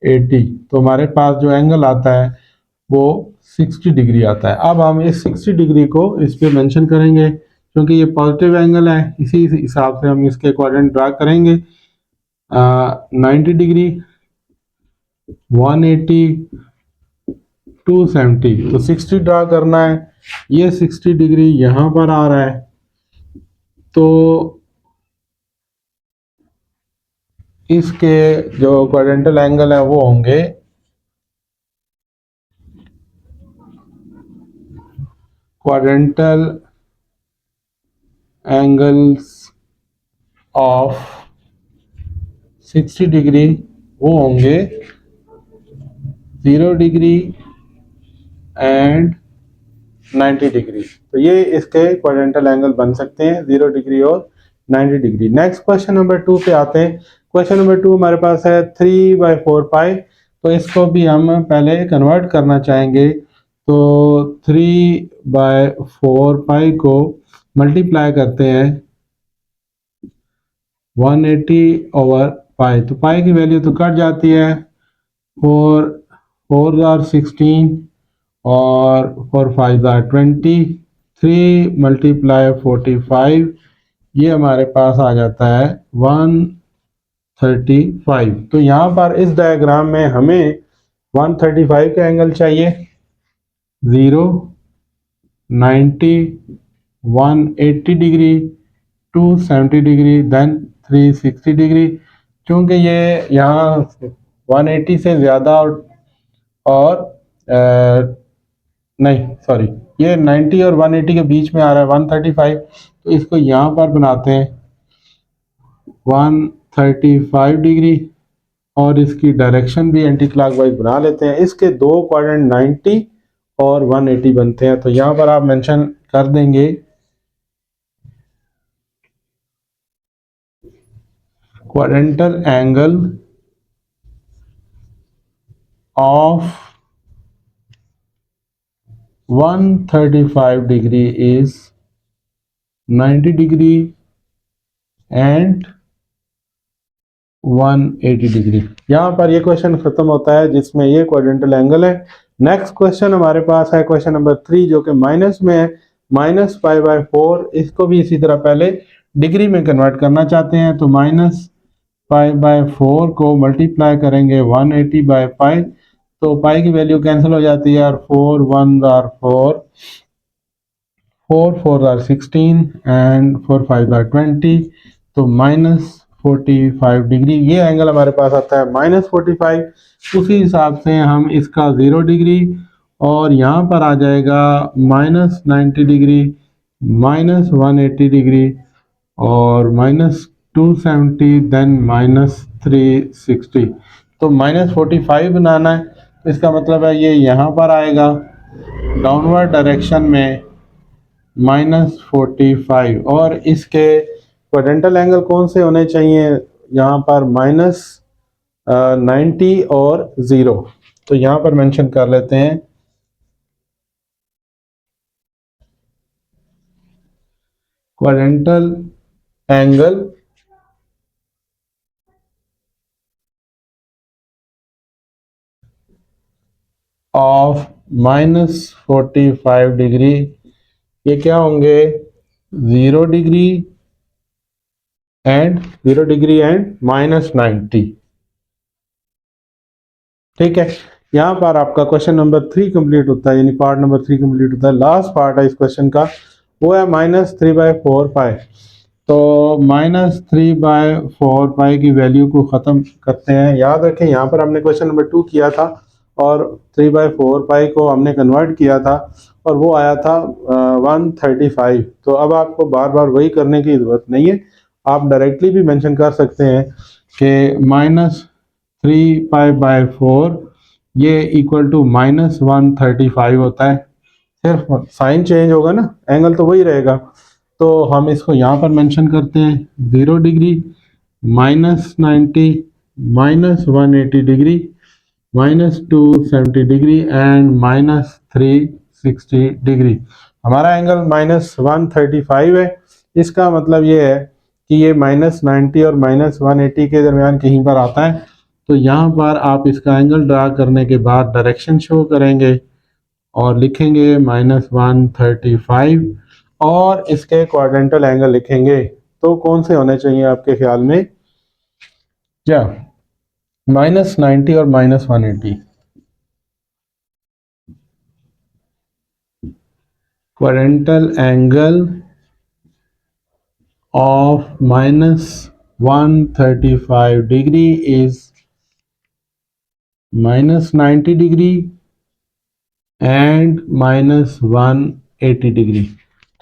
80। तो हमारे पास जो एंगल आता है वो 60 डिग्री आता है। अब हम इस 60 डिग्री को इस पे मेंशन करेंगे क्योंकि ये पॉजिटिव एंगल है, इसी हिसाब से हम इसके क्वाड्रेंट ड्रा करेंगे। 90 डिग्री, 180, 270, तो 60 ड्रा करना है। ये 60 डिग्री यहां पर आ रहा है, तो इसके जो क्वाड्रेंटल एंगल है वो होंगे क्वाड्रेंटल एंगल्स ऑफ 60 डिग्री वो होंगे 0 डिग्री एंड 90 डिग्री। तो ये इसके क्वाड्रेंटल एंगल बन सकते हैं 0 डिग्री और 90 डिग्री। नेक्स्ट क्वेश्चन नंबर 2 पे आते हैं। क्वेश्चन नंबर 2 हमारे पास है 3/4 पाई। तो इसको भी हम पहले कन्वर्ट करना चाहेंगे। तो 3/4 पाई को मल्टीप्लाई करते हैं 180 ओवर पाई। तो पाई की वैल्यू तो कट जाती है, 4 आर 16 और 4 5 आर 20, 3 मल्टीप्लाई 45, ये हमारे पास आ जाता है 135। तो यहाँ पर इस डायग्राम में हमें 135 का एंगल चाहिए, 0, 90, 180 डिग्री, 270 डिग्री, देन 360 डिग्री। क्योंकि ये यहाँ 180 से ज़्यादा और नहीं सॉरी, ये 90 और 180 के बीच में आ रहा है 135। तो इसको यहाँ पर बनाते हैं 135 डिग्री और इसकी डायरेक्शन भी एंटी क्लॉकवाइज बना लेते हैं। इसके दो क्वाड्रेंट 90 और 180 बनते हैं। तो यहाँ पर आप मेंशन कर देंगे quadrantal angle of 135 degree is 90 degree and 180 degree. यहाँ पर ये क्वेश्चन खत्म होता है जिसमें ये क्वाड्रेंटल एंगल है। नेक्स्ट क्वेश्चन हमारे पास है क्वेश्चन नंबर 3 जो कि माइनस में है, -π/4। इसको भी इसी तरह पहले डिग्री में कन्वर्ट करना चाहते हैं। तो -π/4 को मल्टीप्लाई करेंगे 180/π। तो पाई की वैल्यू कैंसिल हो जाती है और 4 1 आर 4, 4 4 आर 16 एंड 4 5 आर 20। तो -45 डिग्री ये एंगल हमारे पास आता है -45। उसी हिसाब से हम इसका 0 डिग्री और यहाँ पर आ जाएगा -90 डिग्री, -180 डिग्री और -270, देन -360। तो -45 बनाना है। तो इसका मतलब है ये यहाँ पर आएगा डाउनवर्ड डायरेक्शन में -45। और इसके क्वाड्रेंटल एंगल कौन से होने चाहिए यहाँ पर, -90 और 0। तो यहाँ पर मेंशन कर लेते हैं क्वाड्रेंटल एंगल ऑफ -45 डिग्री, ये क्या होंगे 0 डिग्री एंड -90। ठीक है, यहाँ पर आपका क्वेश्चन नंबर 3 कंप्लीट होता है, यानी पार्ट नंबर 3 कंप्लीट होता है। लास्ट पार्ट है इस क्वेश्चन का, वो है -3/4 पाई। तो -3/4 पाई की वैल्यू को ख़त्म करते हैं। याद रखें यहाँ पर हमने क्वेश्चन नंबर 2 किया था और 3/4 पाई को हमने कन्वर्ट किया था और वो आया था 135। तो अब आपको बार बार वही करने की ज़रूरत नहीं है, आप डायरेक्टली भी मेंशन कर सकते हैं कि -3π/4 ये इक्वल टू -135 होता है। सिर्फ साइन चेंज होगा ना, एंगल तो वही रहेगा। तो हम इसको यहाँ पर मेंशन करते हैं 0 degree, -90, -180 degree, -270 degree and -360 degree. हमारा एंगल -135 है। इसका मतलब ये है कि ये -90 और -180 के दरमियान कहीं पर आता है। तो यहाँ पर आप इसका एंगल ड्रा करने के बाद डायरेक्शन शो करेंगे और लिखेंगे -135 और इसके क्वाड्रेंटल एंगल लिखेंगे। तो कौन से होने चाहिए आपके ख्याल में, क्या -90 और -180? Quadrantal angle of -135 degree is -90 degree and -180 degree.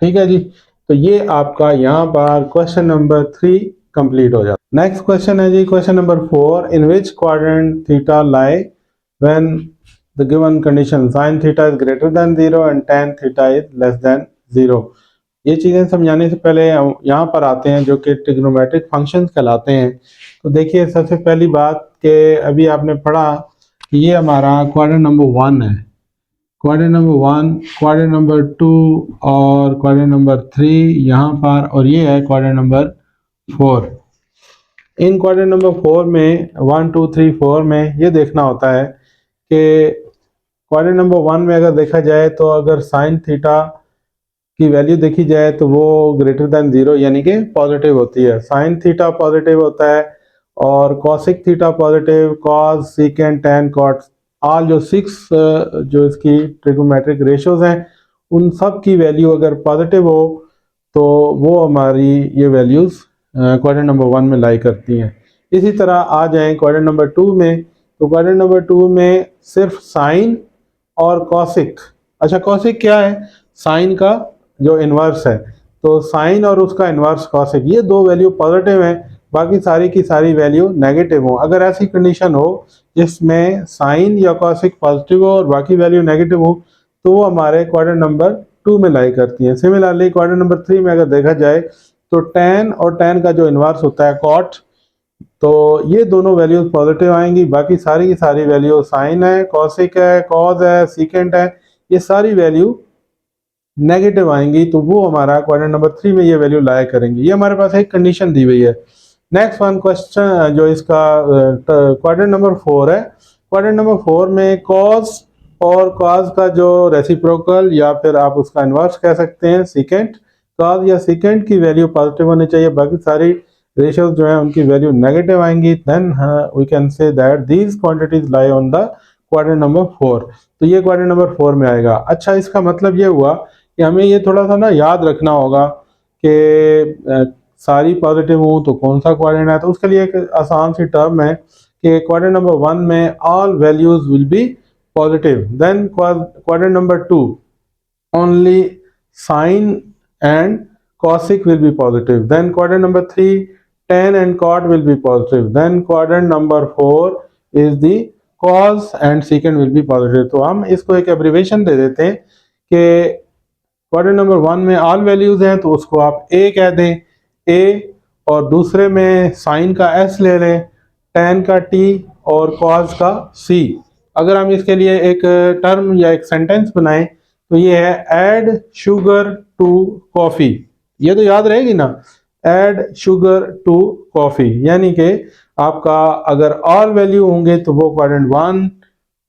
ठीक है जी, तो ये आपका यहाँ पर क्वेश्चन नंबर 3 कंप्लीट हो जाता है। नेक्स्ट क्वेश्चन है जी question number 4, in which quadrant theta lie when the given condition sin theta is greater than 0 and tan theta is less than 0। ये चीज़ें समझाने से पहले यहाँ पर आते हैं जो कि ट्रिग्नोमेट्रिक फंक्शंस कहलाते हैं। तो देखिए सबसे पहली बात कि अभी आपने पढ़ा कि ये हमारा क्वाड्रेंट नंबर 1 है, क्वाड्रेंट नंबर 1, क्वाड्रेंट नंबर 2 और क्वाड्रेंट नंबर 3 यहाँ पर, और ये है क्वाड्रेंट नंबर 4। इन क्वाड्रेंट नंबर 4 में 1 2 3 4 में ये देखना होता है कि क्वाड्रेंट नंबर 1 में अगर देखा जाए तो अगर साइन थीटा की वैल्यू देखी जाए तो वो ग्रेटर देन 0 यानी कि पॉजिटिव होती है, साइन थीटा पॉजिटिव होता है और cosec theta positive, cos, secant, tan, cot, all जो 6 जो इसकी ट्रिगोमेट्रिक रेशियोज हैं उन सब की वैल्यू अगर पॉजिटिव हो तो वो हमारी ये वैल्यूज़ क्वाड्रेंट नंबर 1 में लाई करती हैं। इसी तरह आ जाएं क्वाड्रेंट नंबर 2 में, तो क्वाड्रेंट नंबर 2 में सिर्फ साइन और कॉसिक, अच्छा कॉसिक क्या है, साइन का जो इन्वर्स है, तो साइन और उसका इन्वर्स कॉसिक ये दो वैल्यू पॉजिटिव हैं, बाकी सारी की सारी वैल्यू नेगेटिव हो। अगर ऐसी कंडीशन हो जिसमें साइन या कॉसिक पॉजिटिव हो और बाकी वैल्यू नेगेटिव हो तो वो हमारे क्वाड्रेंट नंबर 2 में लाई करती हैं। सिमिलरली क्वाड्रेंट नंबर 3 में अगर देखा जाए तो tan और tan का जो इन्वर्स होता है cot, तो ये दोनों वैल्यूज पॉजिटिव आएंगी, बाकी सारी की सारी वैल्यू साइन है, कॉसिक है, कॉज है, सीकेंट है, ये सारी वैल्यू नेगेटिव आएंगी, तो वो हमारा क्वाड्रेंट नंबर 3 में ये वैल्यू लाया करेंगी। ये हमारे पास एक कंडीशन दी हुई है। नेक्स्ट वन क्वेश्चन जो इसका क्वाड्रेंट नंबर 4 है, क्वाड्रेंट नंबर 4 में कॉस और कॉज का जो रेसिप्रोकल या फिर आप उसका इन्वर्स कह सकते हैं सीकेंट, कॉज या सीकेंट की वैल्यू पॉजिटिव होनी चाहिए, बाकी सारी रेशियोज जो है उनकी वैल्यू नेगेटिव आएंगी। Then we can say that these quantities lie on the quadrant number 4, तो ये क्वाड्रेंट नंबर 4 में आएगा। अच्छा इसका मतलब ये हुआ कि हमें ये थोड़ा सा ना याद रखना होगा कि सारी पॉजिटिव हो तो कौन सा क्वाड्रेंट है, तो उसके लिए एक आसान सी टर्म है कि क्वाड्रेंट नंबर 1 में all values will be positive, then quadrant number 2 only sine and cosic will be positive, then quadrant number 3 tan and cot will be positive, then quadrant number 4 is the cos and secant will be positive। तो हम इसको एक abbreviation दे देते हैं कि quadrant number 1 में all values हैं तो उसको आप a कह दें a, और दूसरे में साइन का s ले लें, tan का t और cos का c। अगर हम इसके लिए एक टर्म या एक सेंटेंस बनाएं तो ये है ऐड शुगर टू कॉफी, ये तो याद रहेगी ना, ऐड शुगर टू कॉफी, यानी कि आपका अगर ऑल वैल्यू होंगे तो वो क्वाड्रेंट 1,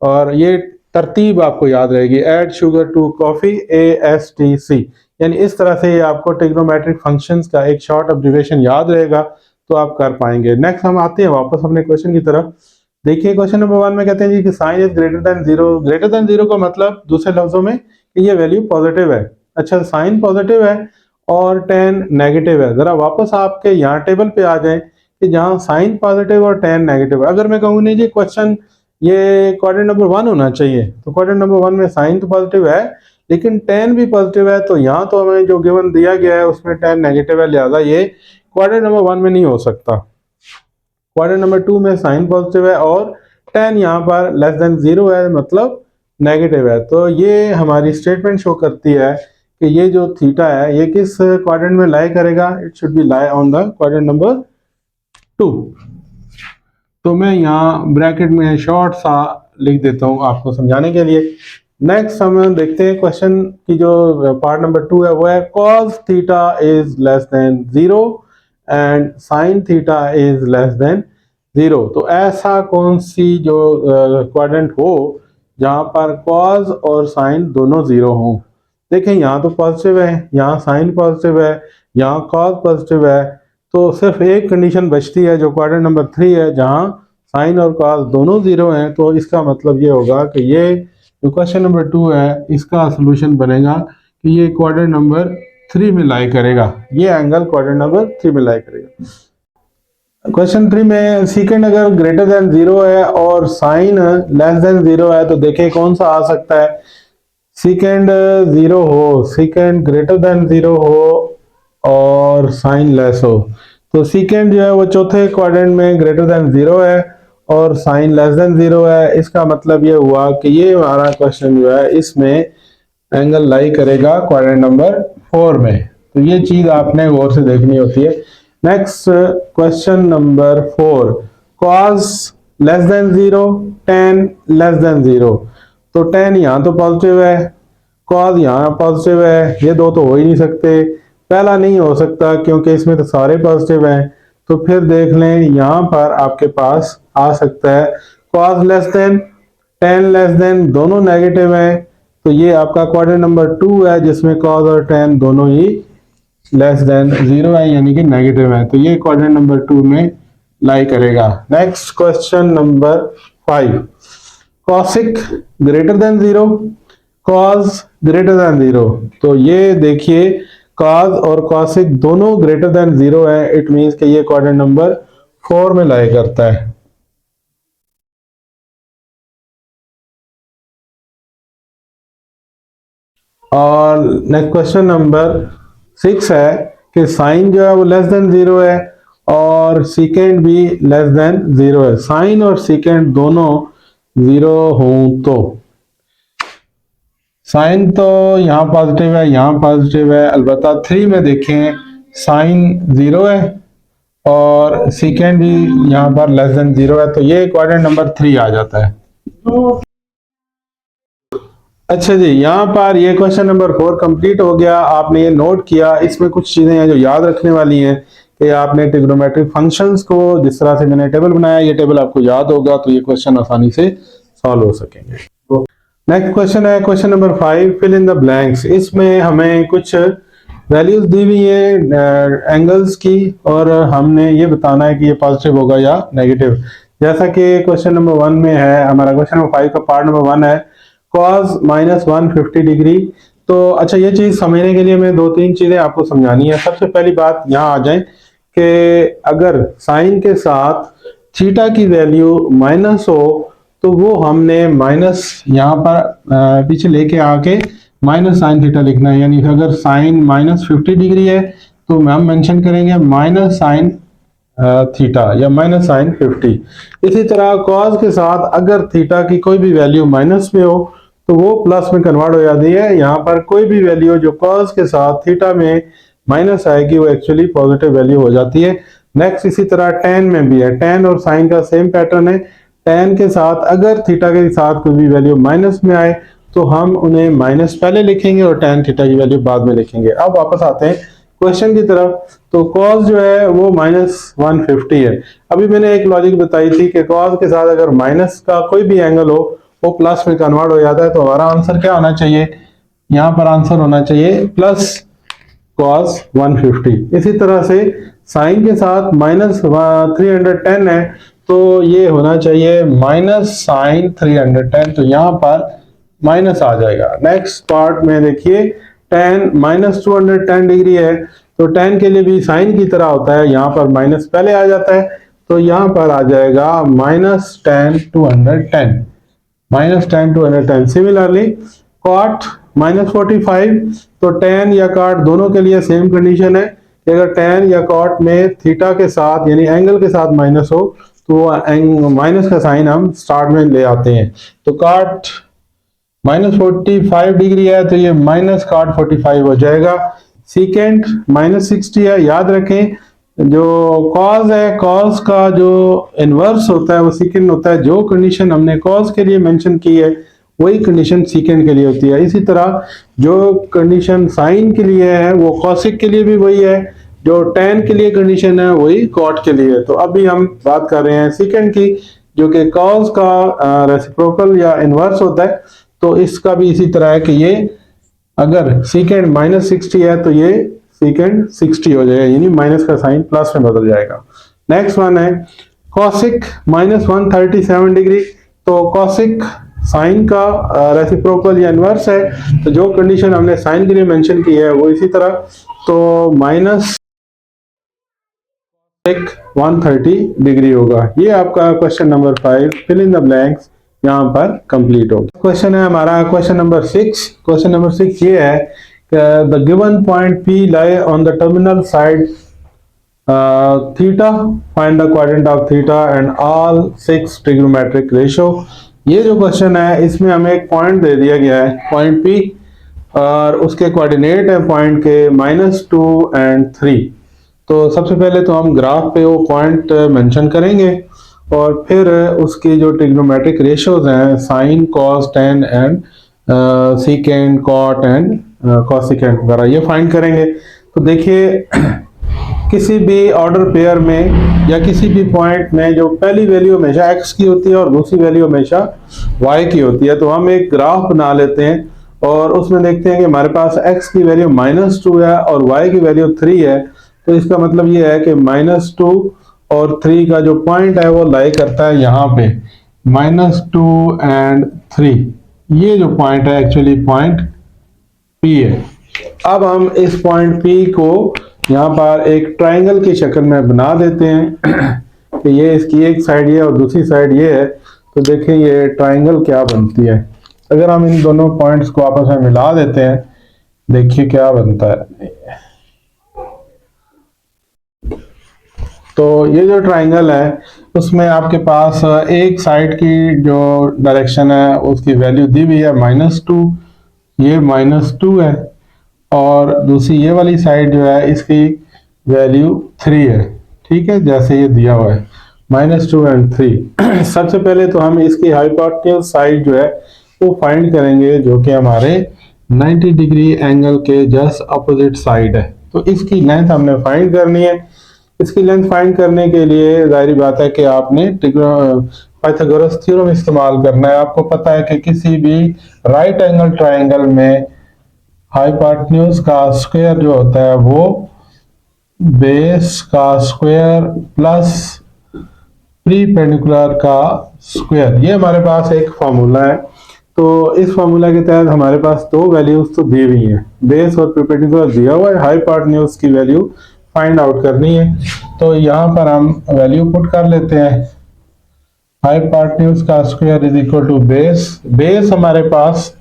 और ये तरतीब आपको याद रहेगी, add sugar to coffee ASTC, यानी इस तरह से आपको ट्रिग्नोमेट्रिक फंक्शंस का एक शॉर्ट अब्रिविएशन याद रहेगा तो आप कर पाएंगे। नेक्स्ट हम आते हैं वापस अपने क्वेश्चन की तरफ। देखिए क्वेश्चन नंबर 1 में कहते हैं जी कि sine is greater than 0, greater than 0 का मतलब दूसरे लफ्जों में कि ये वैल्यू पॉजिटिव है। अच्छा साइन पॉजिटिव है और tan नेगेटिव है। जरा वापस आपके यहाँ टेबल पे आ जाएं कि जहाँ साइन पॉजिटिव और tan नेगेटिव है। अगर मैं कहूँ नहीं जी क्वेश्चन ये क्वाड्रेंट नंबर 1 होना चाहिए, तो क्वाड्रेंट नंबर 1 में साइन तो पॉजिटिव है लेकिन tan भी पॉजिटिव है, तो यहाँ तो हमें जो गिवन दिया गया है उसमें tan नेगेटिव है, लिहाजा ये क्वाड्रेंट नंबर 1 में नहीं हो सकता। क्वाड्रेंट नंबर 2 में साइन पॉजिटिव है और tan यहाँ पर लेस देन 0 है, मतलब नेगेटिव है। तो ये हमारी स्टेटमेंट शो करती है कि ये जो थीटा है ये किस क्वाड्रेंट में लाई करेगा, it should be lie on the quadrant number 2। तो मैं यहाँ ब्रैकेट में शॉर्ट सा लिख देता हूँ आपको समझाने के लिए। नेक्स्ट हम देखते हैं क्वेश्चन की जो पार्ट नंबर 2 है वो है cos theta is less than 0 and sin theta is less than 0। तो ऐसा कौन सी जो क्वाड्रेंट हो जहाँ पर cos और sin दोनों 0 हों। देखें यहाँ तो पॉजिटिव है, यहाँ साइन पॉजिटिव है, यहाँ कॉस पॉजिटिव है, तो सिर्फ एक कंडीशन बचती है जो क्वाड्रेंट नंबर 3 है जहाँ साइन और कॉस दोनों 0 हैं। तो इसका मतलब ये होगा कि ये जो क्वेश्चन नंबर 2 है इसका सोल्यूशन बनेगा कि ये क्वाड्रेंट नंबर 3 में लाई करेगा, ये एंगल क्वाड्रेंट नंबर 3 में लाई करेगा। क्वेश्चन 3 में सीकेंड अगर ग्रेटर देन 0 है और साइन लेस देन 0 है तो देखें कौन सा आ सकता है। सीकेंड 0 हो, सीकेंड ग्रेटर देन 0 हो और साइन लेस हो, तो सीकेंड जो है वो चौथे क्वाड्रेंट में ग्रेटर देन 0 है और साइन लेस देन 0 है। इसका मतलब ये हुआ कि ये हमारा क्वेश्चन जो है इसमें एंगल लाई करेगा क्वाड्रेंट नंबर 4 में। तो ये चीज आपने गौर से देखनी होती है। Next question number 4, cos less than 0, tan less than 0। तो tan यहाँ तो पॉजिटिव है, cos यहाँ पॉजिटिव है, ये दो तो हो ही नहीं सकते। पहला नहीं हो सकता क्योंकि इसमें तो सारे पॉजिटिव हैं। तो फिर देख लें यहाँ पर आपके पास आ सकता है cos less than, tan less than, दोनों नेगेटिव हैं। तो ये आपका क्वाड्रेंट नंबर 2 है जिसमें cos और tan दोनों ही लेस देन 0 है यानी कि नेगेटिव है। तो ये क्वाड्रेंट नंबर 2 में लाई करेगा। Next question number 5, cosic greater than 0, cos greater than 0। तो ये देखिए cos और cosic दोनों ग्रेटर देन 0 है। इट मींस कि ये क्वाड्रेंट नंबर 4 में लाई करता है। और नेक्स्ट क्वेश्चन नंबर 6 है कि साइन जो है वो लेस देन 0 है और सीकेंड भी लेस देन 0 है। साइन और सीकेंड दोनों 0 हों तो साइन तो यहाँ पॉजिटिव है, यहाँ पॉजिटिव है, अलबत्ता 3 में देखें साइन 0 है और सीकेंड भी यहाँ पर लेस देन 0 है। तो ये क्वाड्रेंट नंबर 3 आ जाता है। अच्छा जी, यहाँ पर ये क्वेश्चन नंबर 4 कंप्लीट हो गया। आपने ये नोट किया, इसमें कुछ चीजें हैं जो याद रखने वाली हैं कि आपने ट्रिग्नोमेट्रिक फंक्शंस को, जिस तरह से मैंने टेबल बनाया, ये टेबल आपको याद होगा तो ये क्वेश्चन आसानी से सॉल्व हो सकेंगे। नेक्स्ट क्वेश्चन है question number 5, fill in the blanks. इसमें हमें कुछ वैल्यूज दी हुई है एंगल्स की और हमने ये बताना है कि ये पॉजिटिव होगा या नेगेटिव। जैसा कि क्वेश्चन नंबर 1 में है, हमारा क्वेश्चन नंबर 5 का पार्ट नंबर 1 है cos -150 डिग्री। तो अच्छा, ये चीज समझने के लिए मैं 2-3 चीजें आपको समझानी है। सबसे पहली बात यहाँ आ जाए कि अगर साइन के साथ थीटा की वैल्यू माइनस हो तो वो हमने माइनस यहाँ पर पीछे लेके आके माइनस साइन थीटा लिखना है। यानी अगर साइन -50 डिग्री है तो हम मेंशन करेंगे माइनस साइन थीटा या माइनस साइन 50। इसी तरह कॉस के साथ अगर थीटा की कोई भी वैल्यू माइनस में हो तो वो प्लस में कन्वर्ट हो जाती है। यहाँ पर कोई भी वैल्यू जो कॉस के साथ थीटा में माइनस आएगी वो एक्चुअली पॉजिटिव वैल्यू हो जाती है। नेक्स्ट इसी तरह टेन में भी है, टेन और साइन का सेम पैटर्न है। टेन के साथ अगर थीटा के साथ कोई भी वैल्यू माइनस में आए तो हम उन्हें माइनस पहले लिखेंगे और टेन थीटा की वैल्यू बाद में लिखेंगे। अब वापस आते हैं क्वेश्चन की तरफ। तो कॉस जो है वो -150 है। अभी मैंने एक लॉजिक बताई थी कि कॉस के साथ अगर माइनस का कोई भी एंगल हो वो प्लस में कन्वर्ट हो जाता है। तो हमारा आंसर क्या होना चाहिए, यहाँ पर आंसर होना चाहिए प्लस cos 150। इसी तरह से साइन के साथ -310 है तो ये होना चाहिए माइनस साइन 310। तो यहाँ पर माइनस आ जाएगा। नेक्स्ट पार्ट में देखिए tan -210 डिग्री है तो tan के लिए भी साइन की तरह होता है, यहाँ पर माइनस पहले आ जाता है तो यहाँ पर आ जाएगा -tan 210, -tan 210। सिमिलरली cot -45, तो tan या cot दोनों के लिए सेम कंडीशन है कि अगर tan या cot में थीटा के साथ यानी एंगल के साथ माइनस हो तो माइनस का साइन हम स्टार्ट में ले आते हैं। तो cot -45 डिग्री है तो ये -cot 45 हो जाएगा। सीकेंट -60 है। याद रखें जो cos है, cos का जो इनवर्स होता है वो सीकेंट होता है। जो कंडीशन हमने cos के लिए मेंशन की है वही कंडीशन सीकेंट के लिए होती है। इसी तरह जो कंडीशन साइन के लिए है वो कॉसिक के लिए भी वही है, जो tan के लिए कंडीशन है वही cot के लिए है। तो अभी हम बात कर रहे हैं सीकेंट की, जो कि cos का रेसिप्रोकल या इनवर्स होता है। तो इसका भी इसी तरह है कि ये अगर सीकेंट -60 है तो ये सीकेंट 60 हो जाएगा, यानी माइनस का साइन प्लस में बदल जाएगा। नेक्स्ट वन है कॉसिक -137 डिग्री। तो कॉसिक साइन का रेसिप्रोकल या इनवर्स है। तो जो कंडीशन हमने साइन के लिए मेंशन की है वो इसी तरह, तो -130 डिग्री होगा। ये आपका question number 5 fill in the blanks यहाँ पर कंप्लीट होगा। क्वेश्चन है हमारा क्वेश्चन नंबर 6। क्वेश्चन नंबर 6 ये है the given point P lie on the terminal side theta, find the quadrant of theta and all 6 trigonometric ratio. ये जो question है इसमें हमें एक पॉइंट दे दिया गया है, पॉइंट पी, और उसके कोऑर्डिनेट है पॉइंट के -2 एंड 3। तो सबसे पहले तो हम ग्राफ पे वो पॉइंट मेंशन करेंगे और फिर उसकी जो ट्रिग्नोमेट्रिक रेशियोज हैं, sine, cos, tan and secant, cot and cosecant वगैरह, ये फाइंड करेंगे। तो देखिए किसी भी ऑर्डर पेयर में या किसी भी पॉइंट में जो पहली वैल्यू हमेशा x की होती है और दूसरी वैल्यू हमेशा y की होती है। तो हम एक ग्राफ बना लेते हैं और उसमें देखते हैं कि हमारे पास x की वैल्यू -2 है और y की वैल्यू 3 है। तो इसका मतलब ये है कि -2 और 3 का जो पॉइंट है वो लाई करता है यहाँ पे, -2 एंड 3। ये जो पॉइंट है एक्चुअली पॉइंट P है। अब हम इस पॉइंट P को यहाँ पर एक ट्राइंगल की शक्ल में बना देते हैं कि ये इसकी एक साइड ये और दूसरी साइड ये है। तो देखें ये ट्राइंगल क्या बनती है। अगर हम इन दोनों पॉइंट्स को आपस में मिला देते हैं, देखिए क्या बनता है। तो ये जो ट्राइंगल है उसमें आपके पास एक साइड की जो डायरेक्शन है उसकी वैल्यू दी हुई है -2, ये -2 है, और दूसरी ये वाली साइड जो है इसकी वैल्यू 3 है। ठीक है, जैसे ये दिया हुआ है -2 एंड 3। सबसे पहले तो हम इसकी हाइपोटेन्यूज साइड जो है वो फाइंड करेंगे, जो कि हमारे 90 डिग्री एंगल के जस्ट अपोजिट साइड है। तो इसकी लेंथ हमने फाइंड करनी है। इसकी लेंथ फाइंड करने के लिए जाहिर बात है कि आपने पाइथागोरस थ्योरम इस्तेमाल करना है। आपको पता है कि किसी भी राइट एंगल ट्राइंगल में हाइपोटेन्यूज का स्क्वायर जो होता है वो बेस का स्क्वायर प्लस प्रीपेंडिकुलर का स्क्वायर, ये हमारे पास एक फार्मूला है। तो इस फार्मूला के तहत हमारे पास दो वैल्यूज तो दी हुई हैं, बेस और प्रीपेंडिकुलर दिया हुआ है, हाइपोटेन्यूज की वैल्यू फाइंड आउट करनी है। तो यहाँ पर हम वैल्यू पुट कर लेते हैं। हाइपोटेन्यूज का square is equal to base, base हमारे पास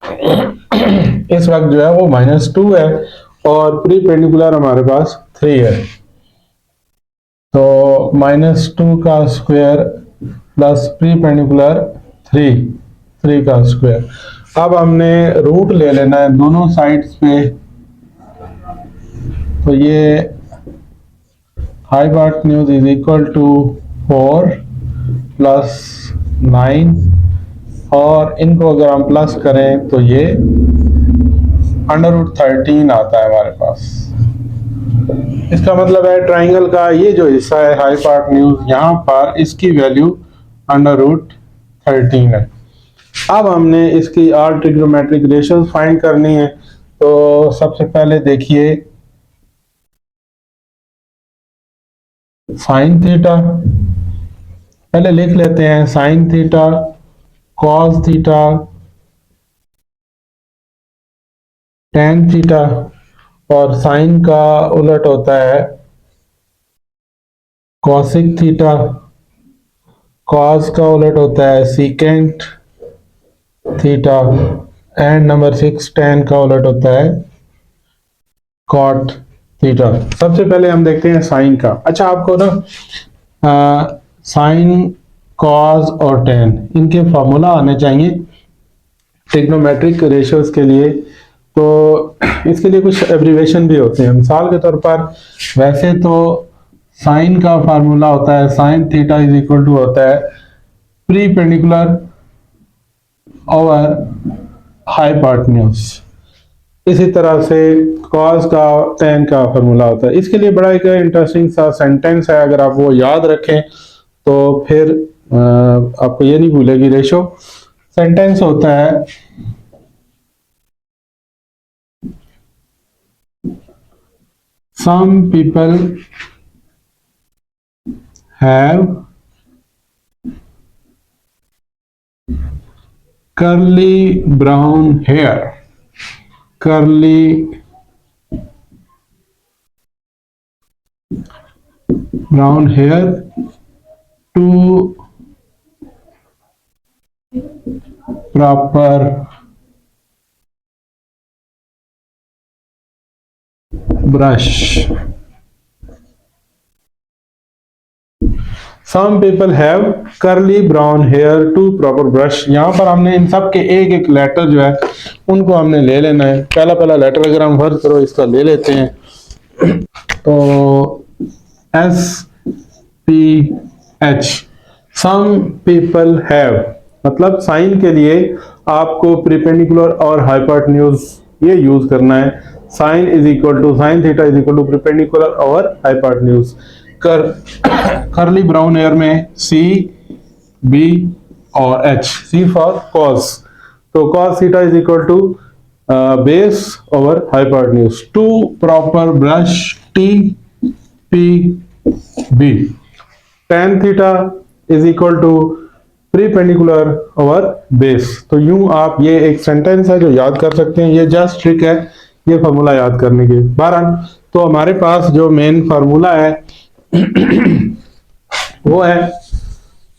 इस वक्त जो है वो -2 है और प्रीपेंडिकुलर हमारे पास 3 है। तो -2 का स्क्वायर प्लस प्रीपेंडिकुलर 3 का स्क्वायर। अब हमने रूट ले लेना है दोनों साइड्स पे। तो ये hypotenuse is equal to 4 plus 9, और इनको अगर हम प्लस करें तो ये √13 आता है हमारे पास। इसका मतलब है ट्राइंगल का ये जो हिस्सा है हाइपोटेन्यूज, यहाँ पर इसकी वैल्यू √13 है। अब हमने इसकी और ट्रिग्नोमेट्रिक रेशियोज फाइंड करनी है। तो सबसे पहले देखिए साइन थीटा, पहले लिख लेते हैं sine theta, cos theta, tan theta, और साइन का उलट होता है कॉसिक थीटा, कॉस का उलट होता है secant theta, and number 6 ten का उलट होता है कॉट थीटा। सबसे पहले हम देखते हैं साइन का। अच्छा, आपको ना साइन, कॉस और टेन इनके फॉर्मूला आने चाहिए ट्रिग्नोमेट्रिक रेशियोज के लिए। तो इसके लिए कुछ एब्रीवेशन भी होते हैं। मिसाल के तौर पर वैसे तो साइन का फार्मूला होता है sine theta is equal to होता है प्रीपेंडिकुलर ओवर हाइपोटेन्यूज। इसी तरह से कॉस का टेन का फार्मूला होता है। इसके लिए बड़ा एक इंटरेस्टिंग सा सेंटेंस है, अगर आप वो याद रखें तो फिर आपको ये नहीं भूलेगी रेशो। सेंटेंस होता है some people have curly brown hair, curly brown hair to proper brush। Some people have curly brown hair to proper brush. यहाँ पर हमने इन सब के एक एक लेटर जो है उनको हमने ले लेना है। पहला पहला लेटर अगर हम वर्क करो इसका ले लेते हैं तो SPH, सम पीपल हैव, मतलब साइन के लिए आपको प्रीपेंडिकुलर और हाइपोटेन्यूज ये यूज करना है। Sine is equal to sine theta is equal to perpendicular और हाइपोटेन्यूज। कर्ली ब्राउन हेयर में C, B और H। C फॉर cos, तो cos theta is equal to base over hypotenuse. To proper brush TPB, tan theta is equal to perpendicular over base. तो यूं आप ये एक sentence है जो याद कर सकते हैं। ये जस्ट ट्रिक है ये फार्मूला याद करने के। बहरहाल तो हमारे पास जो मेन फार्मूला है वो है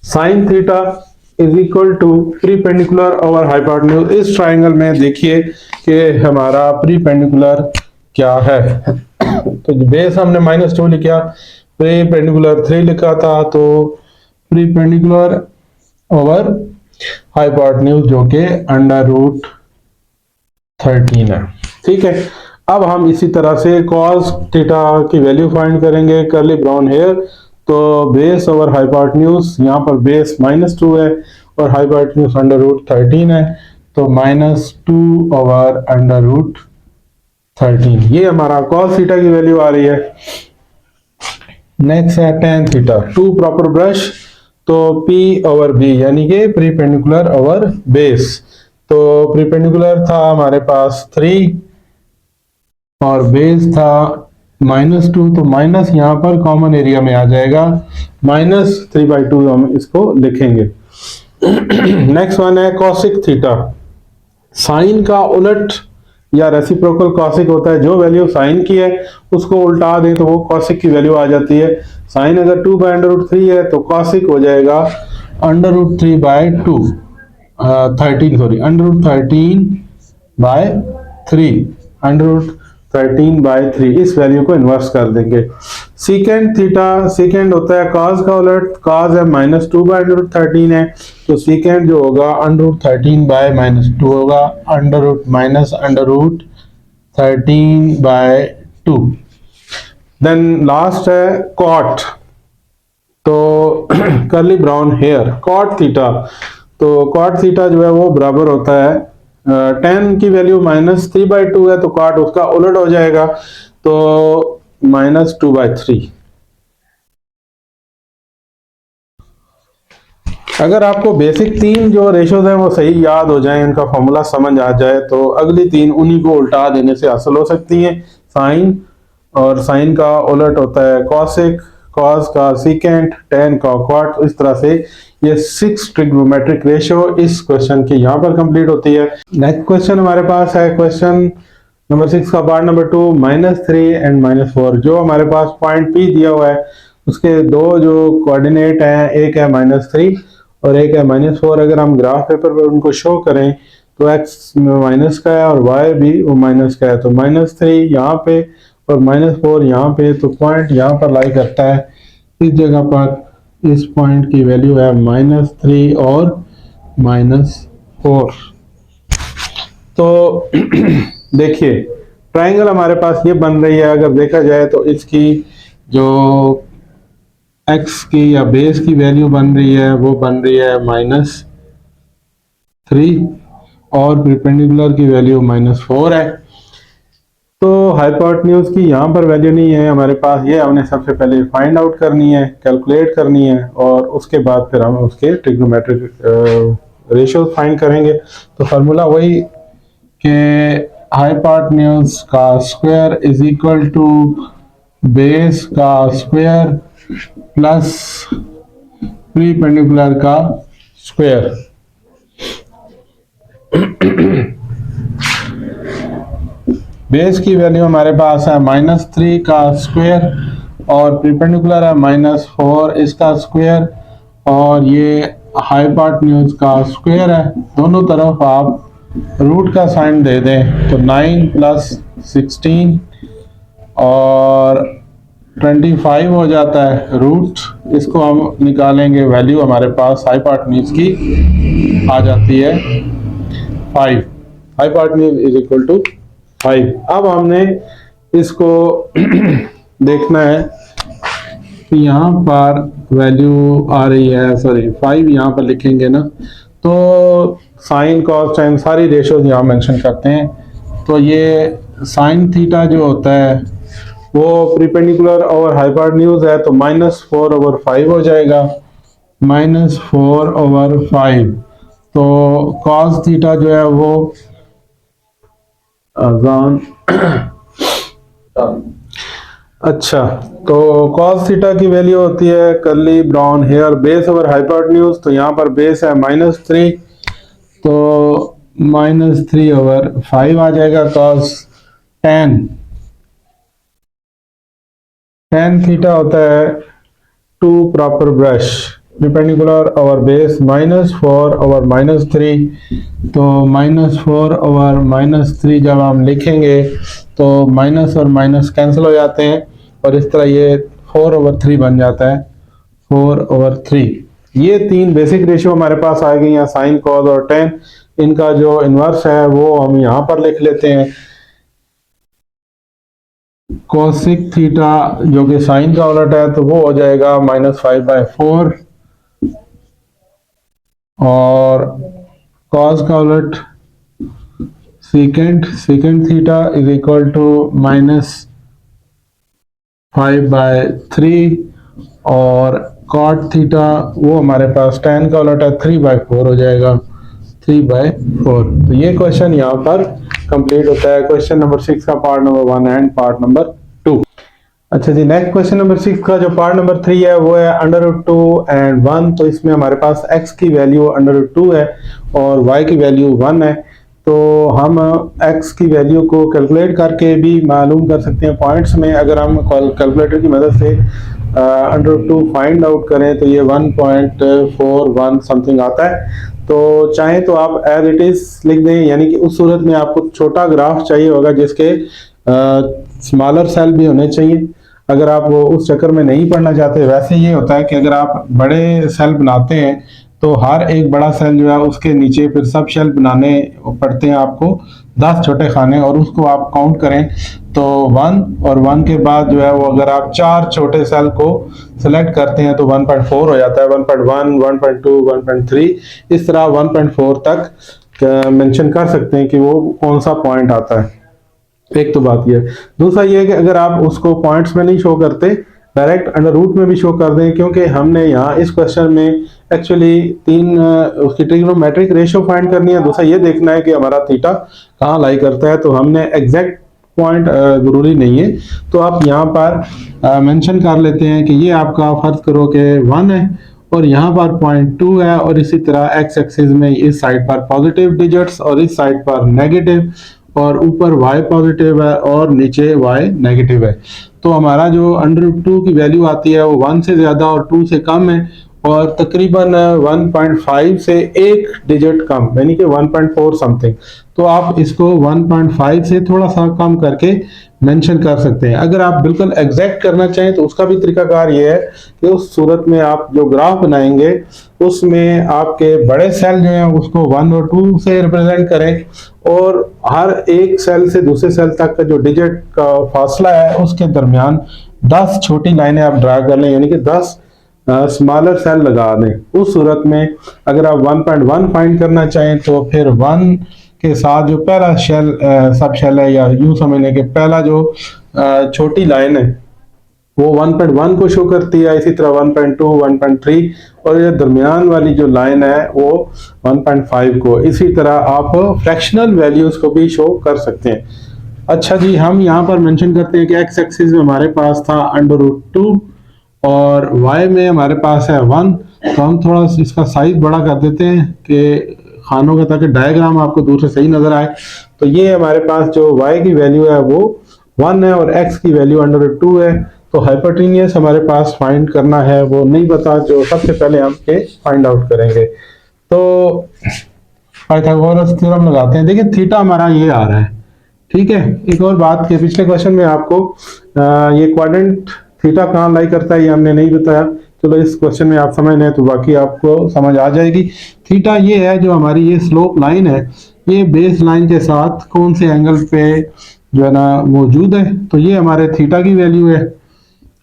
sine theta is equal to perpendicular over hypotenuse. इस ट्राइंगल में देखिए कि हमारा प्रीपेंडिकुलर क्या है। तो बेस हमने -2 लिखा, प्रीपेंडिकुलर 3 लिखा था, तो प्रीपेंडिकुलर ओवर हाइपोटेन्यूज जो कि √13 है। ठीक है, अब हम इसी तरह से cos थीटा की वैल्यू फाइंड करेंगे। कर्ली ब्राउन हेयर, तो बेस ओवर हाइपोटेन्यूज, यहाँ पर बेस -2 है और हाइपोटेन्यूज √13 है, तो -2 ओवर √13 ये हमारा cos थीटा की वैल्यू आ रही है। नेक्स्ट है tan theta, to proper brush, तो P ओवर B यानी कि प्रीपेंडिकुलर ओवर बेस। तो प्रीपेंडिकुलर था हमारे पास 3 और बेस था -2, तो माइनस यहाँ पर कॉमन एरिया में आ जाएगा, -3/2 हम इसको लिखेंगे। नेक्स्ट वन है कॉसिक थीटा, साइन का उलट या रेसिप्रोकल कॉसिक होता है। जो वैल्यू साइन की है उसको उल्टा दें तो वो कॉसिक की वैल्यू आ जाती है। साइन अगर 2/√3 है तो कॉसिक हो जाएगा √3/2 13 सॉरी √13/3 इस वैल्यू को इन्वर्स कर देंगे। सीकेंड थीटा, सीकेंड होता है cos का उलट, cos है -2/√13 है, तो सीकेंड जो होगा √13/-2 होगा, √13/2। देन लास्ट है कॉट, तो curly brown hair cot theta, तो कॉट थीटा जो है वो बराबर होता है tan की वैल्यू -3/2 है, तो कॉट उसका उलट हो जाएगा, तो -2/3। अगर आपको बेसिक 3 जो रेशोज हैं वो सही याद हो जाएं, उनका फॉर्मूला समझ आ जाए, तो अगली 3 उन्हीं को उल्टा देने से हासिल हो सकती हैं। साइन, और साइन का उलट होता है कॉसिक, कॉस का सीकेंट, tan का कॉट। इस तरह से ये 6 ट्रिग्नोमेट्रिक रेशियो इस क्वेश्चन की यहाँ पर कंप्लीट होती है। नेक्स्ट क्वेश्चन हमारे पास है क्वेश्चन नंबर 6 का पार्ट नंबर 2, -3 एंड -4। जो हमारे पास पॉइंट P दिया हुआ है उसके दो जो कोऑर्डिनेट हैं, एक है -3 और एक है -4। अगर हम ग्राफ पेपर पर उनको शो करें तो x माइनस का है और y भी वो माइनस का है, तो -3 यहाँ पे और -4 यहाँ पे, तो पॉइंट यहाँ पर लाई करता है इस जगह पर। इस पॉइंट की वैल्यू है -3 और -4। तो देखिए ट्राइंगल हमारे पास ये बन रही है। अगर देखा जाए तो इसकी जो x की या बेस की वैल्यू बन रही है वो बन रही है -3 और परपेंडिकुलर की वैल्यू -4 है। तो हाइपोटेन्यूज की यहाँ पर वैल्यू नहीं है हमारे पास, ये हमने सबसे पहले फाइंड आउट करनी है, कैलकुलेट करनी है, और उसके बाद फिर हम उसके ट्रिग्नोमेट्रिक रेशियोज फाइंड करेंगे। तो फार्मूला वही कि हाइपोटेन्यूज का square is equal to base का स्क्वायर प्लस परपेंडिकुलर का स्क्वायर। बेस की वैल्यू हमारे पास है -3 का स्क्वायर और परपेंडिकुलर है -4 इसका स्क्वायर, और ये हाइपोटेन्यूज का स्क्वायर है। दोनों तरफ आप रूट का साइन दे दें तो 9 + 16 और 25 हो जाता है रूट, इसको हम निकालेंगे, वैल्यू हमारे पास हाइपोटेन्यूज की आ जाती है 5। Hypotenuse is equal to 5। अब हमने इसको देखना है कि यहाँ पर वैल्यू आ रही है, सॉरी 5 यहाँ पर लिखेंगे ना, तो साइन कॉस टाइम सारी रेशोज यहाँ मेंशन करते हैं। तो ये साइन थीटा जो होता है वो परपेंडिकुलर ओवर हाइपोटेन्यूज है, तो -4/5 हो जाएगा, -4/5। तो कॉस थीटा जो है वो अजान अच्छा, तो cos थीटा की वैल्यू होती है curly brown hair base over hypotenuse, तो यहाँ पर बेस है -3, तो -3/5 आ जाएगा। cos tan थीटा होता है 2 proper brush perpendicular over base -4/-3, तो -4/-3 जब हम लिखेंगे तो माइनस और माइनस कैंसिल हो जाते हैं और इस तरह ये 4/3 बन जाता है, 4/3। ये तीन बेसिक रेशियो हमारे पास आ गई हैं, साइन कॉस और टेन। इनका जो इन्वर्स है वो हम यहाँ पर लिख लेते हैं। कोसिक थीटा जो कि साइन का उलट है तो वो हो जाएगा -5/4, और कॉस का उलट secant theta is equal to -5/3, और कॉट थीटा वो हमारे पास tan का उलट है 3/4 हो जाएगा, 3/4। तो ये क्वेश्चन यहाँ पर कंप्लीट होता है, क्वेश्चन नंबर 6 का part number 1 and part number 2। अच्छा जी, नेक्स्ट क्वेश्चन नंबर 6 का जो पार्ट नंबर 3 है वो है √2 एंड 1। तो इसमें हमारे पास x की वैल्यू √2 है और y की वैल्यू 1 है। तो हम x की वैल्यू को कैलकुलेट करके भी मालूम कर सकते हैं पॉइंट्स में। अगर हम कैलकुलेटर की मदद से √2 फाइंड आउट करें तो ये 1.41 समथिंग आता है। तो चाहे तो आप एज इट इज लिख दें, यानी कि उस सूरत में आपको छोटा ग्राफ चाहिए होगा जिसके स्मॉलर सेल भी होने चाहिए। अगर आप वो उस चक्कर में नहीं पढ़ना चाहते, वैसे ये होता है कि अगर आप बड़े सेल बनाते हैं तो हर एक बड़ा सेल जो है उसके नीचे फिर सब सेल बनाने पड़ते हैं आपको 10 छोटे खाने, और उसको आप काउंट करें तो 1 और 1 के बाद जो है वो अगर आप 4 छोटे सेल को सेलेक्ट करते हैं तो 1.4 हो जाता है, 1.1, 1.2, 1.3, इस तरह 1.4 तक मेंशन कर सकते हैं कि वो कौन सा पॉइंट आता है। एक तो बात ये है। दूसरा ये है कि अगर आप उसको पॉइंट्स में नहीं शो करते, डायरेक्ट अंडर रूट में भी शो कर दें, क्योंकि हमने यहाँ इस क्वेश्चन में एक्चुअली उसकी ट्रिग्नोमेट्रिक रेशियो फाइंड करनी है। दूसरा ये देखना है कि हमारा थीटा कहाँ लाई करता है, तो हमने एग्जैक्ट पॉइंट जरूरी नहीं है। तो आप यहाँ पर मेंशन कर लेते हैं कि ये आपका फर्ज करो कि 1 है और यहाँ पर 0.2 है, और इसी तरह एक्स एक्सिस में इस साइड पर पॉजिटिव डिजिट्स और इस साइड पर नेगेटिव, और ऊपर y पॉजिटिव है और नीचे y नेगेटिव है। तो हमारा जो √2 की वैल्यू आती है वो 1 से ज़्यादा और 2 से कम है, और तकरीबन 1.5 से एक डिजिट कम, यानी कि 1.4 समथिंग। तो आप इसको 1.5 से थोड़ा सा कम करके मेंशन कर सकते हैं। अगर आप बिल्कुल एग्जैक्ट करना चाहें तो उसका भी तरीकाकार ये है कि उस सूरत में आप जो ग्राफ बनाएंगे उसमें आपके बड़े सेल जो हैं उसको 1 और 2 से रिप्रेजेंट करें, और हर एक सेल से दूसरे सेल तक का जो डिजिट का फासला है उसके दरमियान 10 छोटी लाइनें आप ड्रा कर लें, यानी कि 10 स्मॉलर सेल लगा दें। उस सूरत में अगर आप 1.1 फाइंड करना चाहें तो फिर 1 के साथ जो पहला शेल सब शेल है, या यूं समझने के पहला जो छोटी लाइन है वो 1.1 को शो करती है, इसी तरह 1.2, 1.3, और ये दरमियान वाली जो लाइन है वो 1.5 को। इसी तरह आप फ्रैक्शनल वैल्यूज को भी शो कर सकते हैं। अच्छा जी, हम यहाँ पर मेंशन करते हैं कि एक्स एक्सिस में हमारे पास था √2 और y में हमारे पास है 1। तो हम थोड़ा इसका साइज बड़ा कर देते हैं कि खानों का, ताकि डायग्राम आपको दूर से सही नजर आए। तो ये हमारे पास जो y की वैल्यू है वो 1 है और x की वैल्यू √2 है। तो हाइपोटेन्यूज हमारे पास फाइंड करना है, वो नहीं पता, जो सबसे पहले हम ये फाइंड आउट करेंगे। तो पाइथागोरस थ्योरम लगाते हैं। देखिए थीटा हमारा ये आ रहा है, ठीक है। एक और बात के पिछले क्वेश्चन में आपको ये क्वाड्रेंट थीटा कहाँ लाई करता है ये हमने नहीं बताया। चलो इस क्वेश्चन में आप समझ लें तो बाकी आपको समझ आ जाएगी। थीटा ये है जो हमारी ये स्लोप लाइन है, ये बेस लाइन के साथ कौन से एंगल पे जो है ना मौजूद है, तो ये हमारे थीटा की वैल्यू है।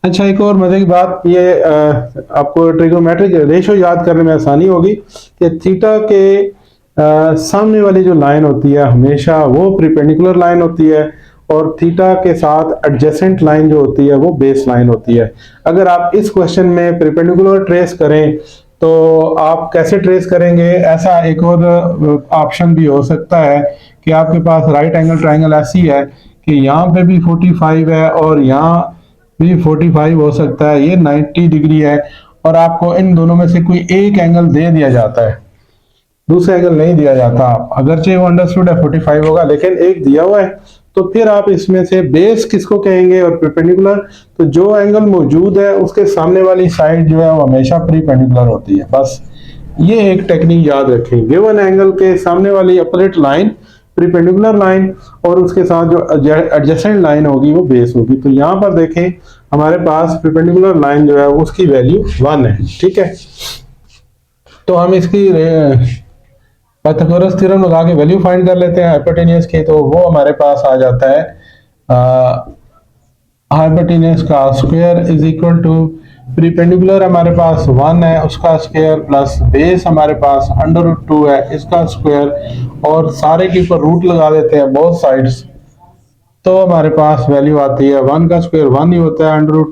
अच्छा, एक और मजे की बात, ये आपको ट्रिग्नोमेट्रिक रेशो याद करने में आसानी होगी कि थीटा के सामने वाली जो लाइन होती है हमेशा वो परपेंडिकुलर लाइन होती है, और थीटा के साथ एडजेसेंट लाइन जो होती है वो बेस लाइन होती है। अगर आप इस क्वेश्चन में परपेंडिकुलर ट्रेस करें तो आप कैसे ट्रेस करेंगे, ऐसा एक और ऑप्शन भी हो सकता है कि आपके पास राइट एंगल ट्राइंगल ऐसी है कि यहाँ पे भी 45 है और यहाँ भी 45 हो सकता है, ये 90 डिग्री है, और आपको इन दोनों में से कोई एक एंगल दे दिया जाता है, दूसरा एंगल नहीं दिया जाता। अगरचे वो अंडरस्टूड है 45 होगा लेकिन एक दिया हुआ है, तो फिर आप इसमें से बेस किसको कहेंगे और परपेंडिकुलर, तो जो एंगल मौजूद है उसके सामने वाली साइड जो है वो हमेशा परपेंडिकुलर होती है। बस ये एक टेक्निक याद रखें, गिवन एंगल के सामने वाली अपोजिट लाइन परपेंडिकुलर लाइन और उसके साथ जो एडजेसेंट लाइन होगी वो बेस होगी। तो यहाँ पर देखें हमारे पास परपेंडिकुलर लाइन जो है उसकी वैल्यू 1 है, ठीक है। तो हम इसकी पाइथागोरस थ्योरम लगा के वैल्यू फाइंड कर लेते हैं हाइपोटेन्यूज की, तो वो हमारे पास आ जाता है हाइपोटेन्यूज का square is equal to perpendicular हमारे पास 1 है उसका स्क्वायर प्लस बेस हमारे पास √2 है इसका स्क्वायर, और सारे के ऊपर रूट लगा देते हैं बोथ साइड्स, तो हमारे पास वैल्यू आती है 1 का स्क्वायर 1 ही होता है, √2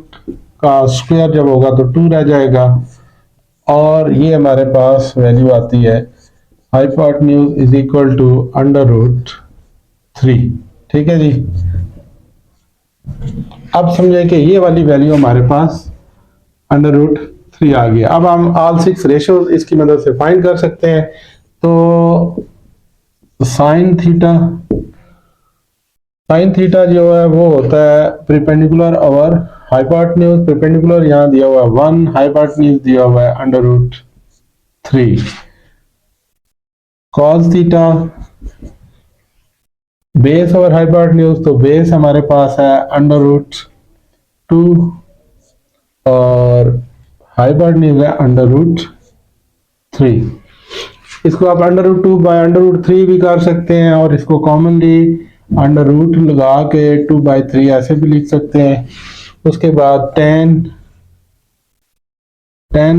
का स्क्वायर जब होगा तो 2 रह जाएगा, और ये हमारे पास वैल्यू आती है हाइपोटेन्यूज इज इक्वल टू √3, ठीक है जी। अब समझे कि ये वाली वैल्यू हमारे पास √3 आ गया। अब हम ऑल 6 रेशियो इसकी मदद से फाइंड कर सकते हैं। तो साइन थीटा जो है वो होता है परपेंडिकुलर ओवर हाइपोटेन्यूज, परपेंडिकुलर यहाँ दिया हुआ है 1, हाइपोटेन्यूज दिया हुआ है √3। Cos theta base over hypotenuse, तो बेस हमारे पास है √2 और हाइपोटेन्यूज है √3। इसको आप √2 बाय √3 भी कर सकते हैं, और इसको कॉमनली √ लगा के 2/3 ऐसे भी लिख सकते हैं। उसके बाद tan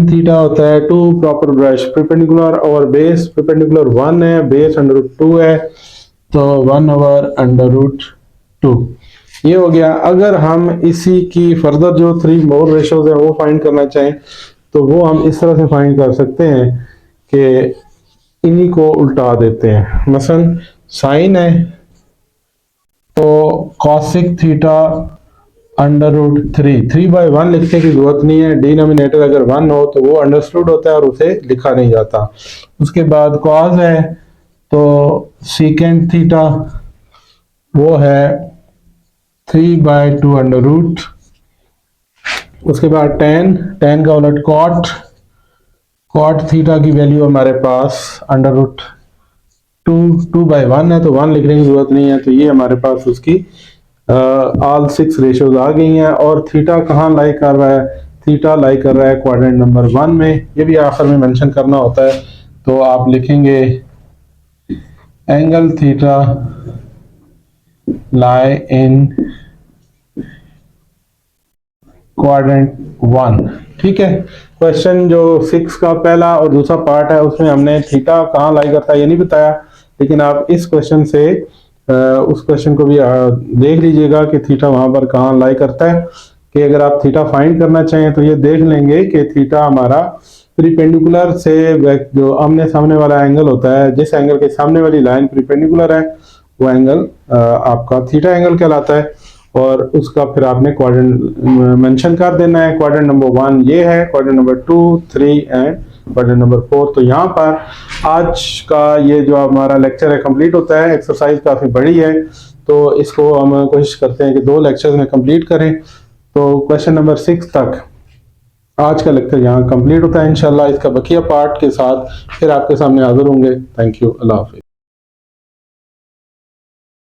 थीटा होता है 2 proper brush perpendicular over base, perpendicular 1 है, बेस √2 है, तो 1 ओवर √2 ये हो गया। अगर हम इसी की फर्दर जो 3 मोर रेशोज है वो फाइंड करना चाहें तो वो हम इस तरह से फाइंड कर सकते हैं कि इन्हीं को उल्टा देते हैं। मसलन साइन है तो कॉसिक थीटा √3, 3/1 लिखने की जरूरत नहीं है, डिनोमिनेटर अगर 1 हो तो वो अंडरस्टूड होता है और उसे लिखा नहीं जाता। उसके बाद कॉस है तो सीकेंट थीटा वो है 3/2 उसके बाद tan का उलट कॉट थीटा की वैल्यू हमारे पास √2/1 है, तो 1 लिखने की जरूरत नहीं है, तो ये हमारे पास उसकी ऑल 6 रेशियोज आ गई हैं। और थीटा कहाँ लाई कर रहा है, थीटा लाई कर रहा है क्वाड्रेंट नंबर 1 में, ये भी आखिर में मेंशन करना होता है। तो आप लिखेंगे एंगल थीटा लाई इन क्वाड्रेंट 1, ठीक है। क्वेश्चन जो 6 का पहला और दूसरा पार्ट है उसमें हमने थीटा कहाँ लाई करता है ये नहीं बताया, लेकिन आप इस क्वेश्चन से उस क्वेश्चन को भी देख लीजिएगा कि थीटा वहां पर कहाँ लाई करता है। कि अगर आप थीटा फाइंड करना चाहें तो ये देख लेंगे कि थीटा हमारा परपेंडिकुलर से जो आमने सामने वाला एंगल होता है, जिस एंगल के सामने वाली लाइन परपेंडिकुलर है वो एंगल आपका थीटा एंगल कहलाता है, और उसका फिर आपने क्वाड्रेंट मेंशन कर देना है। क्वाड्रेंट नंबर 1 ये है, quadrant number 2, 3 and quadrant number 4। तो यहाँ पर आज का ये जो हमारा लेक्चर है कंप्लीट होता है। एक्सरसाइज काफी बड़ी है तो इसको हम कोशिश करते हैं कि 2 लेक्चर्स में कंप्लीट करें। तो क्वेश्चन नंबर 6 तक आज का लेक्चर यहाँ कंप्लीट होता है। इंशाल्लाह इसका बकिया पार्ट के साथ फिर आपके सामने हाजिर होंगे। Thank you, Allah Hafiz.